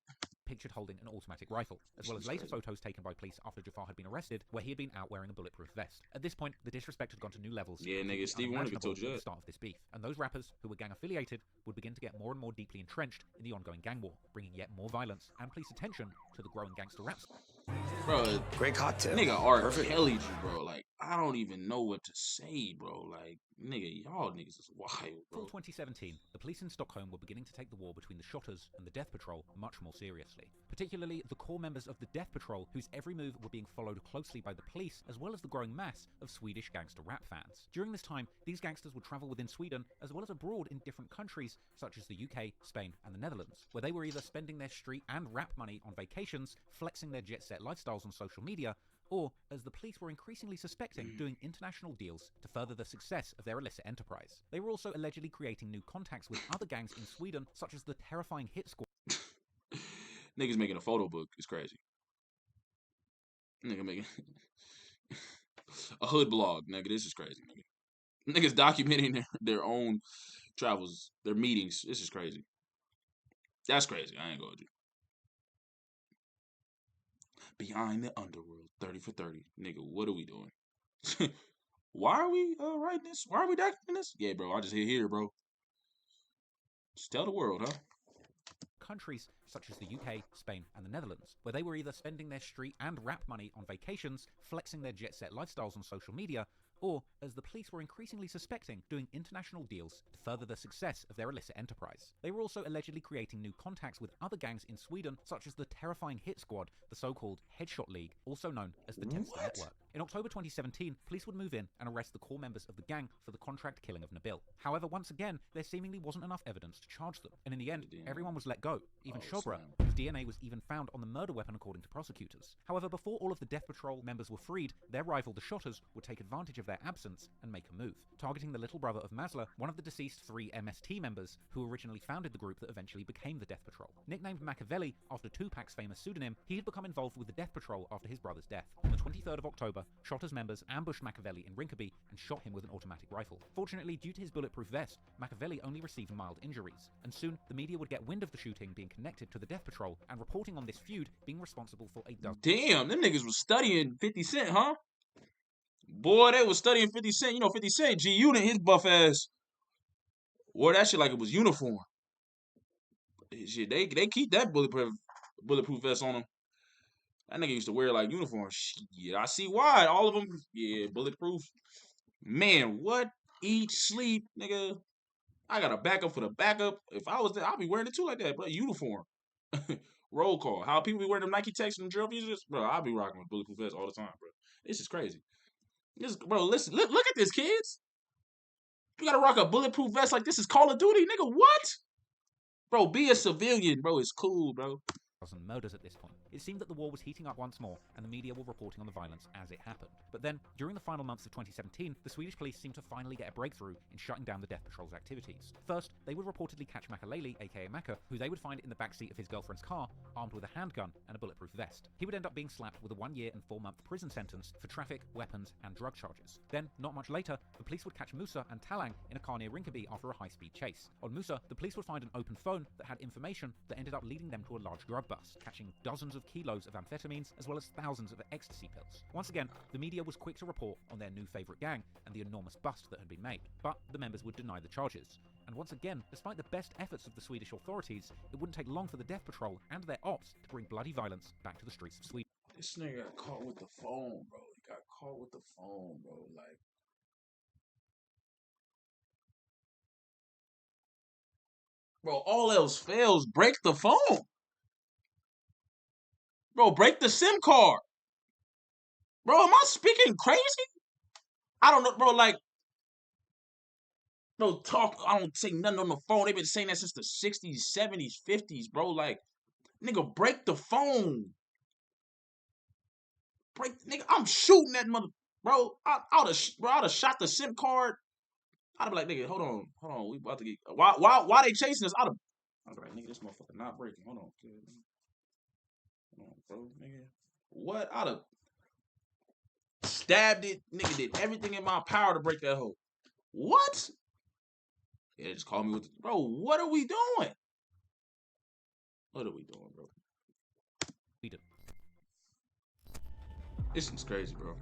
Pictured holding an automatic rifle, as well as later photos taken by police after Jafar had been arrested, where he had been out wearing a bulletproof vest. At this point, the disrespect had gone to new levels. Yeah, nigga, Steve Wonder told you at the that. start of this beef, and those rappers who were gang affiliated would begin to get more and more deeply entrenched in the ongoing gang war, bringing yet more violence and police attention to the growing gangster raps. Bro, great cocktail. Nigga, R. Kelly'd you, bro. Like, I don't even know what to say, bro. Like, nigga, y'all niggas is wild, bro. From 2017, the police in Stockholm were beginning to take the war between the Shottaz and the Death Patrol much more seriously. Particularly the core members of the Death Patrol, whose every move were being followed closely by the police, as well as the growing mass of Swedish gangster rap fans. During this time, these gangsters would travel within Sweden, as well as abroad in different countries, such as the UK, Spain, and the Netherlands, where they were either spending their street and rap money on vacations, flexing their jet-set lifestyles on social media, or, as the police were increasingly suspecting, doing international deals to further the success of their illicit enterprise. They were also allegedly creating new contacts with other gangs in Sweden, such as the terrifying Hit Squad. Niggas making a photo book is crazy. Nigga making a hood blog, nigga. This is crazy, nigga. Niggas documenting their own travels, their meetings. This is crazy. That's crazy. I ain't gonna do. Behind the underworld, 30 for 30. Nigga, what are we doing? Why are we writing this? Why are we documenting this? Yeah, bro, I just hit here, bro. Just tell the world, huh? Countries such as the UK, Spain, and the Netherlands, where they were either spending their street and rap money on vacations, flexing their jet-set lifestyles on social media, or, as the police were increasingly suspecting, doing international deals to further the success of their illicit enterprise. They were also allegedly creating new contacts with other gangs in Sweden, such as the terrifying Hit Squad, the so-called Headshot League, also known as the Tensta Network. In October 2017, police would move in and arrest the core members of the gang for the contract killing of Nabil. However, once again, there seemingly wasn't enough evidence to charge them, and in the end, everyone was let go, even Shobra, whose DNA was even found on the murder weapon according to prosecutors. However, before all of the Death Patrol members were freed, their rival the Shottaz would take advantage of their absence and make a move, targeting the little brother of Masla, one of the deceased 3 MST members who originally founded the group that eventually became the Death Patrol. Nicknamed Machiavelli after Tupac's famous pseudonym, he had become involved with the Death Patrol after his brother's death. On the 23rd of October, Shottaz members ambushed Machiavelli in Rinkeby and shot him with an automatic rifle. Fortunately, due to his bulletproof vest, Machiavelli only received mild injuries, and soon the media would get wind of the shooting being connected to the Death Patrol and reporting on this feud being responsible for a dozen. Damn, them niggas was studying 50 Cent, huh? Boy, they was studying 50 Cent. You know, 50 Cent, G Unit, his buff ass wore that shit like it was uniform. Shit, they keep that bulletproof vest on them. That nigga used to wear like uniform. Shit, I see why. All of them, yeah, bulletproof. Man, what? Eat, sleep, nigga. I got a backup for the backup. If I was there, I'd be wearing it too like that, bro. Uniform. Roll call. How people be wearing them Nike Techs and them drill pieces? Bro, I'll be rocking with bulletproof vests all the time, bro. This is crazy. Bro, listen, look at this, kids. You gotta rock a bulletproof vest like this is Call of Duty, nigga. What? Bro, be a civilian, bro. It's cool, bro. Murders at this point. It seemed that the war was heating up once more, and the media were reporting on the violence as it happened. But then, during the final months of 2017, the Swedish police seemed to finally get a breakthrough in shutting down the Death Patrol's activities. First, they would reportedly catch Makalele, aka Maka, who they would find in the backseat of his girlfriend's car, armed with a handgun and a bulletproof vest. He would end up being slapped with a 1-year and 4-month prison sentence for traffic, weapons, and drug charges. Then, not much later, the police would catch Musa and Talang in a car near Rinkeby after a high-speed chase. On Musa, the police would find an open phone that had information that ended up leading them to a large drug bust, catching dozens of of kilos of amphetamines, as well as thousands of ecstasy pills. Once again, the media was quick to report on their new favourite gang and the enormous bust that had been made, but the members would deny the charges. And once again, despite the best efforts of the Swedish authorities, it wouldn't take long for the Death Patrol and their ops to bring bloody violence back to the streets of Sweden. This nigga got caught with the phone, bro. He got caught with the phone, bro. Like, bro, all else fails, break the phone. Bro, break the SIM card. Bro, am I speaking crazy? I don't know, bro. Like, bro, I don't say nothing on the phone. They've been saying that since the 60s, 70s, 50s, bro. Like, nigga, break the phone. Nigga, I'm shooting that mother, bro. I'd have shot the SIM card. I'd be like, nigga, hold on, we about to get. Why they chasing us? I'd be like, nigga, this motherfucker not breaking. Hold on, kid. Hold on, bro, nigga. What? I'd have stabbed it, nigga. Did everything in my power to break that hole. What? Yeah, just call me with bro. What are we doing? What are we doing, bro? Sweden. This is crazy, bro.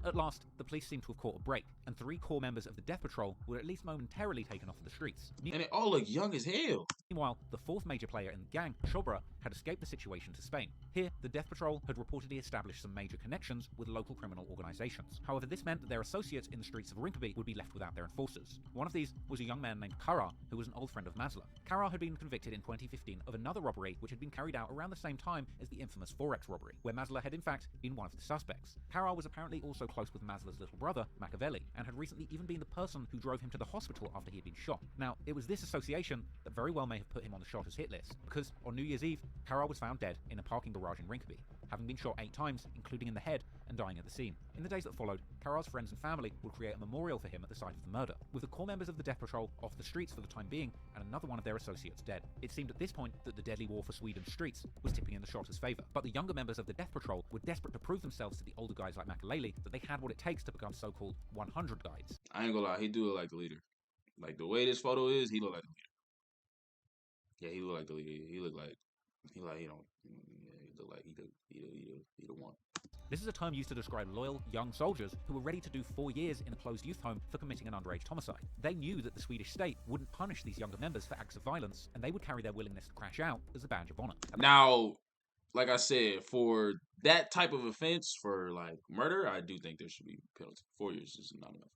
At last, the police seemed to have caught a break, and 3 core members of the Death Patrol were at least momentarily taken off the streets. And they all look young as hell. Meanwhile, the 4th major player in the gang, Shottaz, had escaped the situation to Spain. Here, the Death Patrol had reportedly established some major connections with local criminal organisations. However, this meant that their associates in the streets of Rinkeby would be left without their enforcers. One of these was a young man named Kara, who was an old friend of Masla. Kara had been convicted in 2015 of another robbery which had been carried out around the same time as the infamous Forex robbery, where Masla had in fact been one of the suspects. Kara was apparently also close with Masla's little brother, Machiavelli, and had recently even been the person who drove him to the hospital after he had been shot. Now, it was this association that very well may have put him on the Shottaz hit list, because on New Year's Eve, Kara was found dead in a parking garage in Rinkeby, having been shot 8 times, including in the head, and dying at the scene. In the days that followed, Kara's friends and family would create a memorial for him at the site of the murder, with the core members of the Death Patrol off the streets for the time being, and another one of their associates dead. It seemed at this point that the deadly war for Sweden's streets was tipping in the Shottaz' favour, but the younger members of the Death Patrol were desperate to prove themselves to the older guys like Machiavelli that they had what it takes to become so-called 100 guides. I ain't gonna lie, he do look like the leader. Like, the way this photo is, he look like the leader. Yeah, he look like the leader. He look like he don't. Yeah, he look like he the one. This is a term used to describe loyal, young soldiers who were ready to do 4 years in a closed youth home for committing an underage homicide. They knew that the Swedish state wouldn't punish these younger members for acts of violence, and they would carry their willingness to crash out as a badge of honor. Now, like I said, for that type of offense, for like murder, I do think there should be penalty. 4 years is not enough.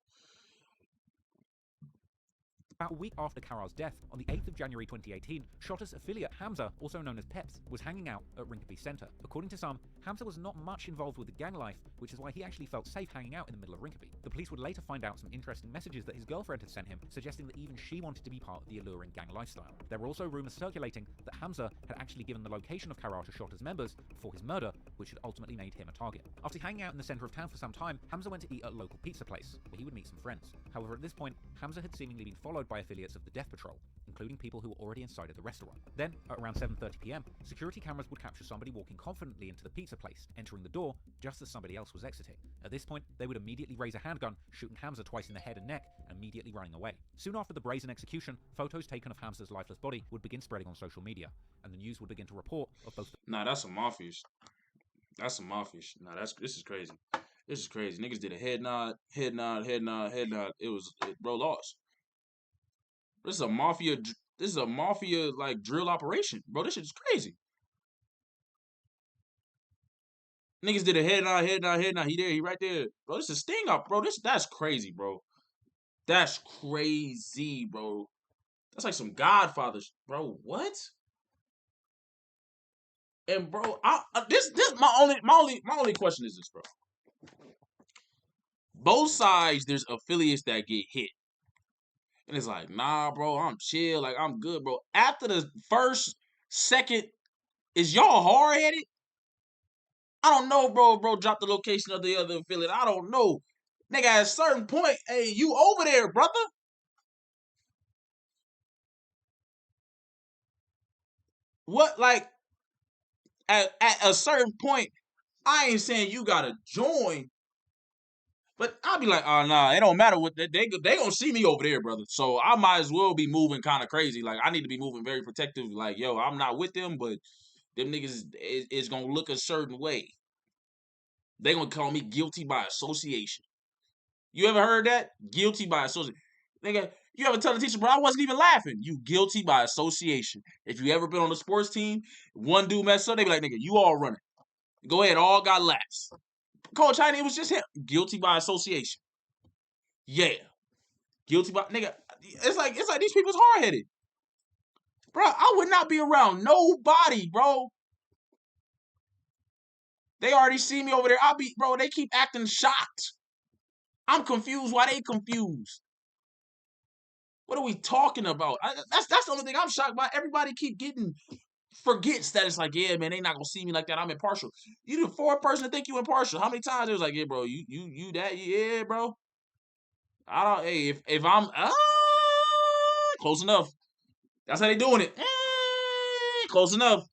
About a week after Kara's death, on the 8th of January 2018, Shottaz affiliate Hamza, also known as Peps, was hanging out at Rinkeby Centre. According to some, Hamza was not much involved with the gang life, which is why he actually felt safe hanging out in the middle of Rinkeby. The police would later find out some interesting messages that his girlfriend had sent him, suggesting that even she wanted to be part of the alluring gang lifestyle. There were also rumours circulating that Hamza had actually given the location of Kara to Shottaz members before his murder, which had ultimately made him a target. After hanging out in the centre of town for some time, Hamza went to eat at a local pizza place, where he would meet some friends. However, at this point, Hamza had seemingly been followed by affiliates of the Death Patrol, including people who were already inside of the restaurant. Then, at around 7:30 PM, security cameras would capture somebody walking confidently into the pizza place, entering the door just as somebody else was exiting. At this point, they would immediately raise a handgun, shooting Hamza twice in the head and neck, and immediately running away. Soon after the brazen execution, photos taken of Hamza's lifeless body would begin spreading on social media, and the news would begin to report of both. Nah, that's some mafia. That's some mafia. Nah, this is crazy. This is crazy. Niggas did a head nod. Bro lost. This is a mafia. This is a mafia like drill operation, bro. This shit is crazy. Niggas did a head nod. He there. He right there, bro. This is a sting up, bro. That's crazy, bro. That's crazy, bro. That's like some Godfathers, bro. What? And bro, this my only question is this, bro. Both sides, there's affiliates that get hit. And it's like, nah, bro, I'm chill. Like, I'm good, bro. After the first, second, is y'all hard-headed? I don't know, bro. Bro, drop the location of the other affiliate. I don't know. Nigga, at a certain point, hey, you over there, brother. What, like, at a certain point, I ain't saying you gotta join, But I'll be like, oh nah, it don't matter what they gonna see me over there, brother. So I might as well be moving kind of crazy. Like I need to be moving very protective. Like yo, I'm not with them, but them niggas is gonna look a certain way. They gonna call me guilty by association. You ever heard that? Guilty by association. Nigga, you ever tell the teacher, bro, I wasn't even laughing. You guilty by association. If you ever been on a sports team, one dude messed up, they be like, nigga, you all running. Go ahead, all got laughs. Coach Heine, it was just him. Guilty by association. Yeah. Guilty by nigga. It's like these people's hard headed. Bro, I would not be around nobody, bro. They already see me over there. Bro, they keep acting shocked. I'm confused why they confused. What are we talking about? That's the only thing I'm shocked by. Everybody forgets that it's like, yeah, man, they not gonna see me like that. I'm impartial. You the fourth person to think you impartial. How many times it was like, yeah, bro, you that, yeah, bro. I don't. Hey, if I'm close enough. That's how they doing it. Close enough.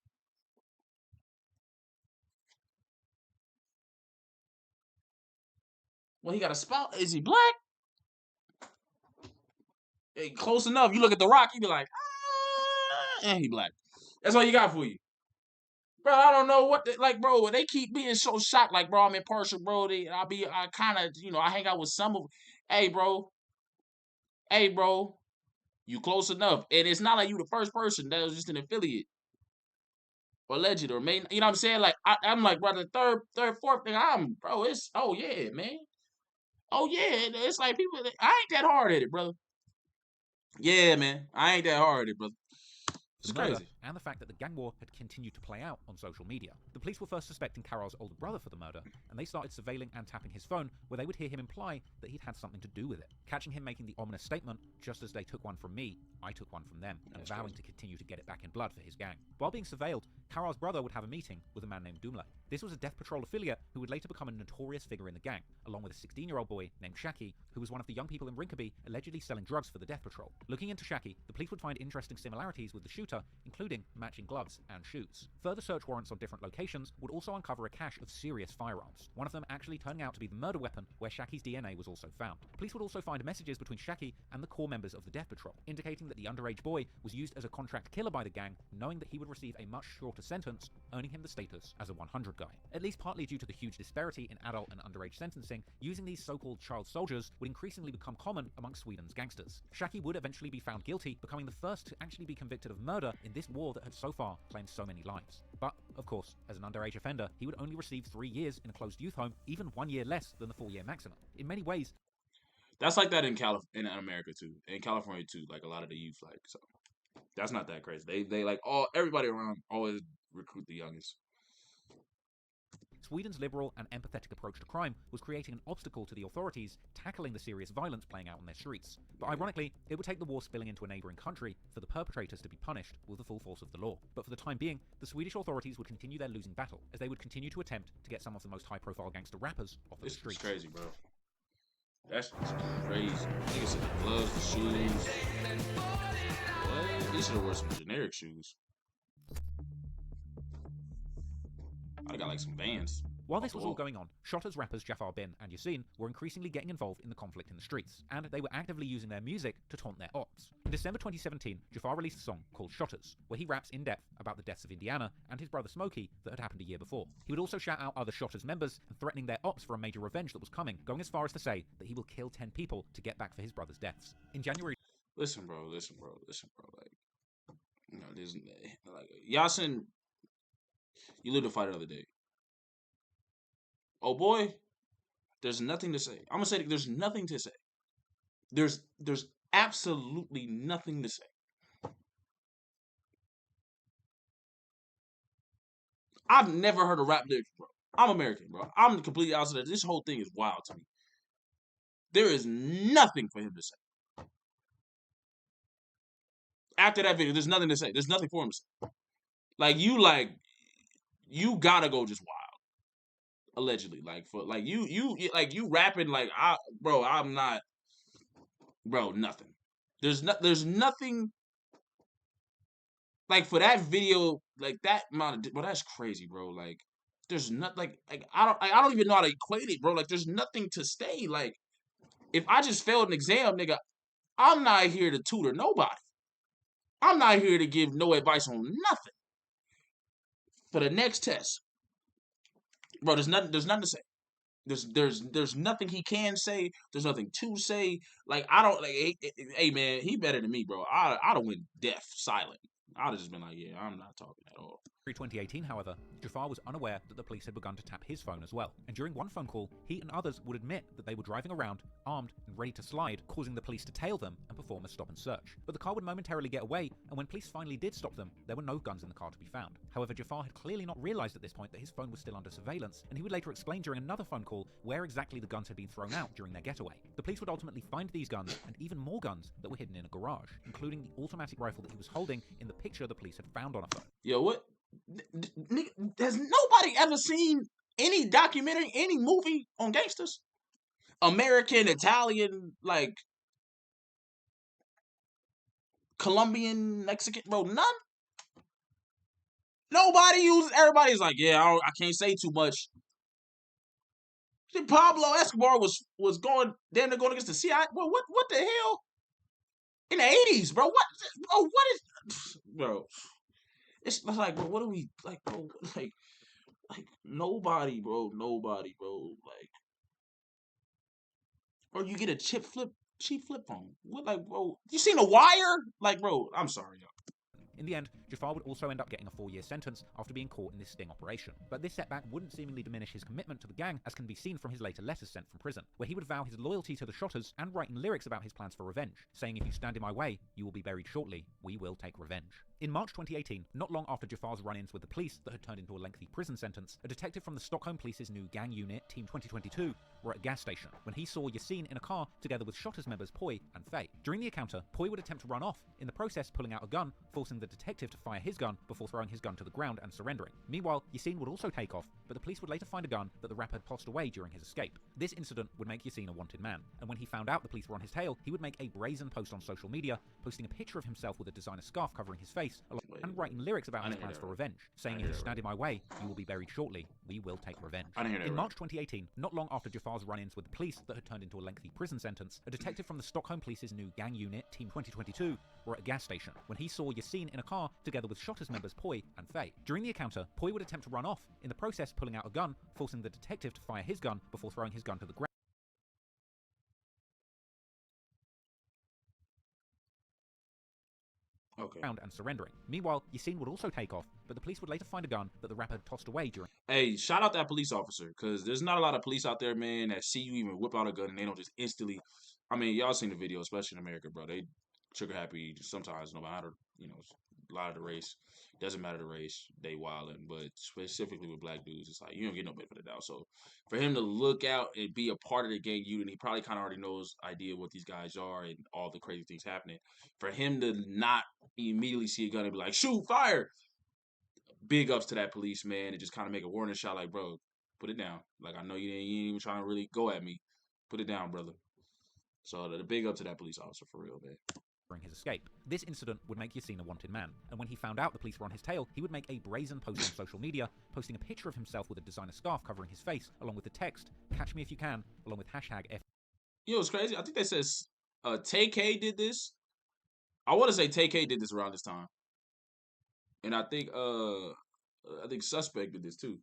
Well, he got a spout. Is he black? Hey, close enough. You look at The Rock, you be like, and he black. That's all you got for you. Bro, I don't know what like, bro. They keep being so shocked, like, bro, I'm impartial, bro. I kind of, I hang out with some of. Hey, bro. Hey, bro. You close enough, and it's not like you the first person that was just an affiliate or legend or main. You know what I'm saying? Like, I'm like, bro, the third, fourth thing. Bro. It's yeah, man. Oh yeah, it's like people. I ain't that hard at it, brother. Yeah, man, I ain't that hard at it, brother. It's crazy. And the fact that the gang war had continued to play out on social media. The police were first suspecting Karol's older brother for the murder, and they started surveilling and tapping his phone, where they would hear him imply that he'd had something to do with it, catching him making the ominous statement, just as they took one from me, I took one from them, and vowing to continue to get it back in blood for his gang. While being surveilled, Karol's brother would have a meeting with a man named Dumle. This was a Death Patrol affiliate who would later become a notorious figure in the gang, along with a 16-year-old boy named Shaki, who was one of the young people in Rinkeby allegedly selling drugs for the Death Patrol. Looking into Shaki, the police would find interesting similarities with the shooter, including matching gloves and shoes. Further search warrants on different locations would also uncover a cache of serious firearms, one of them actually turning out to be the murder weapon where Shaki's DNA was also found. Police would also find messages between Shaki and the core members of the Death Patrol, indicating that the underage boy was used as a contract killer by the gang, knowing that he would receive a much shorter sentence, earning him the status as a 100 guy. At least partly due to the huge disparity in adult and underage sentencing, using these so-called child soldiers would increasingly become common amongst Sweden's gangsters. Shaki would eventually be found guilty, becoming the first to actually be convicted of murder in this war that had so far claimed so many lives. But, of course, as an underage offender, he would only receive 3 years in a closed youth home, even 1 year less than the 4-year maximum. In many ways, that's like that in America too, in California too. Like a lot of the youth, like so. That's not that crazy. They like everybody around always recruit the youngest. Sweden's liberal and empathetic approach to crime was creating an obstacle to the authorities tackling the serious violence playing out on their streets. But ironically, it would take the war spilling into a neighbouring country for the perpetrators to be punished with the full force of the law. But for the time being, the Swedish authorities would continue their losing battle, as they would continue to attempt to get some of the most high-profile gangster rappers off the streets. It's crazy, bro. That's crazy. Niggas said the gloves, the shoes. What? These should have worn some generic shoes. I got like some Vans. While this was all going on, Shottaz rappers Jafar Bin and Yasin were increasingly getting involved in the conflict in the streets, and they were actively using their music to taunt their ops. In December 2017, Jafar released a song called Shottaz, where he raps in depth about the deaths of Indiana and his brother Smokey that had happened a year before. He would also shout out other Shottaz members and threatening their ops for a major revenge that was coming, going as far as to say that he will kill 10 people to get back for his brother's deaths. In January... Listen, bro. Like, there's like Yasin. You lived to fight another day. Oh boy, there's nothing to say. I'm gonna say there's nothing to say. There's absolutely nothing to say. I've never heard a rap lyric, bro. I'm American, bro. I'm completely outside. This whole thing is wild to me. There is nothing for him to say. After that video, there's nothing to say. There's nothing for him to say. You gotta go just wild. Allegedly, you rapping like I'm not, bro. Nothing. There's nothing. Like for that video, like that amount of, bro, that's crazy, bro. Like there's not like I don't even know how to equate it, bro. Like there's nothing to say. Like if I just failed an exam, nigga, I'm not here to tutor nobody. I'm not here to give no advice on nothing. For the next test, bro, there's nothing to say. There's nothing he can say. There's nothing to say. Like I don't like. Hey man, he better than me, bro. I'd have went deaf, silent. I'd have just been like, yeah, I'm not talking at all. Through 2018, however, Jafar was unaware that the police had begun to tap his phone as well, and during one phone call, he and others would admit that they were driving around, armed and ready to slide, causing the police to tail them and perform a stop and search. But the car would momentarily get away, and when police finally did stop them, there were no guns in the car to be found. However, Jafar had clearly not realized at this point that his phone was still under surveillance, and he would later explain during another phone call where exactly the guns had been thrown out during their getaway. The police would ultimately find these guns, and even more guns that were hidden in a garage, including the automatic rifle that he was holding in the picture the police had found on a phone. Yo, what? Has nobody ever seen any documentary, any movie on gangsters? American, Italian, like Colombian, Mexican, bro, none. Nobody uses. Everybody's like, yeah, I can't say too much. Pablo Escobar was going damn near going against the CIA. Bro, what the hell? In the 80s, bro. What is, bro? It's like, bro, what are we like, bro? Like nobody, bro. Like, or you get a cheap flip phone. What, like, bro? You seen The Wire? Like, bro, I'm sorry, y'all. In the end, Jafar would also end up getting a 4-year sentence after being caught in this sting operation. But this setback wouldn't seemingly diminish his commitment to the gang, as can be seen from his later letters sent from prison, where he would vow his loyalty to the Shottaz and write in lyrics about his plans for revenge, saying, "If you stand in my way, you will be buried shortly. We will take revenge." In March 2018, not long after Jafar's run-ins with the police that had turned into a lengthy prison sentence, a detective from the Stockholm Police's new gang unit, Pt.3, were at a gas station when he saw Yasin in a car together with Shottaz members Poi and Faye. During the encounter, Poi would attempt to run off, in the process pulling out a gun, forcing the detective to fire his gun before throwing his gun to the ground and surrendering. Meanwhile, Yasin would also take off, but the police would later find a gun that the rapper had tossed away during his escape. This incident would make Yasin a wanted man, and when he found out the police were on his tail, he would make a brazen post on social media, posting a picture of himself with a designer scarf covering his face, and writing lyrics about his plans for revenge, saying, "If you stand in my way, you will be buried shortly. We will take revenge." In March 2018, not long after Jafar's run-ins with the police that had turned into a lengthy prison sentence, a detective from the Stockholm Police's new gang unit, Pt.3, were at a gas station when he saw Yasin in a car together with Shottaz members Poi and Faye. During the encounter, Poi would attempt to run off, in the process pulling out a gun, forcing the detective to fire his gun before throwing his gun to the ground. And surrendering. Meanwhile, Yasin would also take off, but the police would later find a gun that the rapper had tossed away during. Hey, shout out that police officer, because there's not a lot of police out there, man, that see you even whip out a gun and they don't just instantly. I mean, y'all seen the video, especially in America, bro. They trigger happy sometimes, no matter, a lot of the race. Doesn't matter the race, they wildin', but specifically with black dudes, it's like you don't get no benefit of the doubt. So for him to look out and be a part of the gang unit, he probably kind of already knows idea what these guys are and all the crazy things happening. For him to not immediately see a gun and be like, shoot, fire. Big ups to that police, man, and just kind of make a warning shot like, bro, put it down. Like, I know you ain't even trying to really go at me. Put it down, brother. So the big up to that police officer, for real, man. During his escape. This incident would make Yasin a wanted man, and when he found out the police were on his tail, he would make a brazen post on social media, posting a picture of himself with a designer scarf covering his face, along with the text, "Catch me if you can," along with hashtag F. You know, it's crazy. I think they says Tay-K did this. I want to say Tay-K did this around this time. And I think Suspect did this too.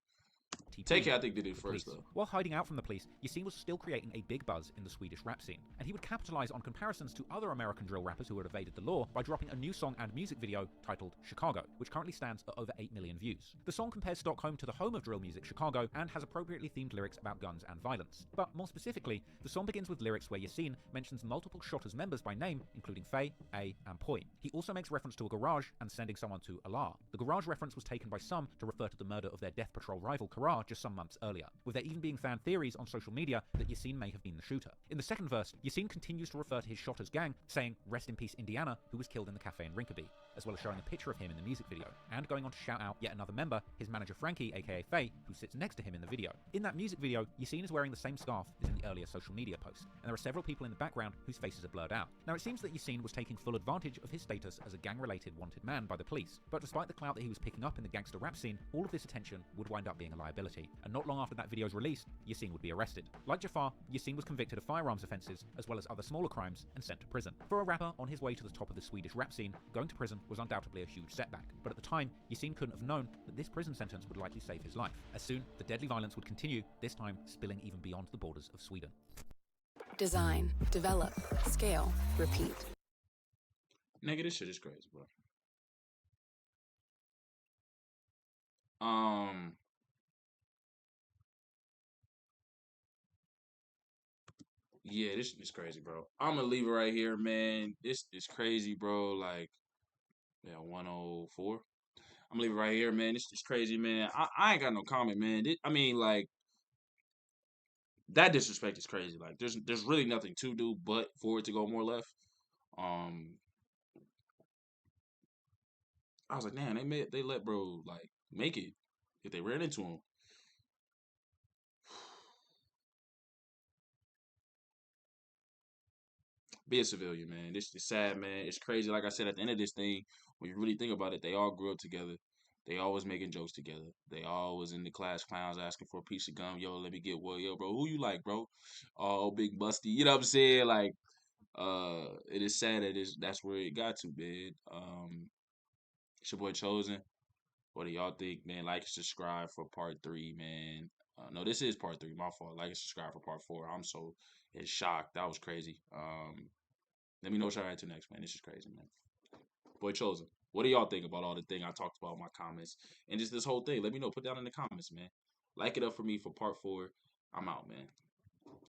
Tay-K, I think, did it first, though. While hiding out from the police, Yasin was still creating a big buzz in the Swedish rap scene, and he would capitalize on comparisons to other American drill rappers who had evaded the law by dropping a new song and music video titled Chicago, which currently stands at over 8 million views. The song compares Stockholm to the home of drill music, Chicago, and has appropriately themed lyrics about guns and violence. But more specifically, the song begins with lyrics where Yasin mentions multiple Shottaz members by name, including Faye, A, and Poi. He also makes reference to a garage and sending someone to Allah. The garage reference was taken by some to refer to the murder of their Death Patrol rival Kara just some months earlier, with there even being fan theories on social media that Yasin may have been the shooter. In the second verse, Yasin continues to refer to his Shottaz gang, saying, "Rest in peace Indiana, who was killed in the cafe in Rinkeby," as well as showing a picture of him in the music video, and going on to shout out yet another member, his manager Frankie, aka Faye, who sits next to him in the video. In that music video, Yasin is wearing the same scarf as in the earlier social media post, and there are several people in the background whose faces are blurred out. Now it seems that Yasin was taking full advantage of his status as a gang-related wanted man by the police, but despite the clout that he was picking up in the gangster rap scene, all of this attention would wind up being a lie. liability. And not long after that video's release, Yasin would be arrested. Like Jafar, Yasin was convicted of firearms offences as well as other smaller crimes and sent to prison. For a rapper on his way to the top of the Swedish rap scene, going to prison was undoubtedly a huge setback. But at the time, Yasin couldn't have known that this prison sentence would likely save his life. As soon, the deadly violence would continue, this time spilling even beyond the borders of Sweden. Design, develop, scale, repeat. Nigga, this shit is crazy, bro. Yeah, this is crazy, bro. I'm gonna leave it right here, man. This is crazy, bro. Like, yeah, 104. I'm gonna leave it right here, man. This is crazy, man. I ain't got no comment, man. I mean, like, that disrespect is crazy. Like, there's really nothing to do but for it to go more left. I was like, damn, they let bro like make it if they ran into him. Be a civilian, man. This is sad, man. It's crazy. Like I said, at the end of this thing, when you really think about it, they all grew up together. They always making jokes together. They always in the class clowns asking for a piece of gum. Yo, let me get one. Yo, bro, who you like, bro? Oh, big busty. You know what I'm saying? Like, it is sad that that's where it got to, man. It's your boy Chosen. What do y'all think, man? Like and subscribe for part 3, man. No, this is part 3. My fault. Like and subscribe for part 4. I'm so in shock. That was crazy. Let me know what y'all into next, man. This is crazy, man. Boy Chosen. What do y'all think about all the thing I talked about in my comments and just this whole thing? Let me know. Put down in the comments, man. Like it up for me for part 4. I'm out, man.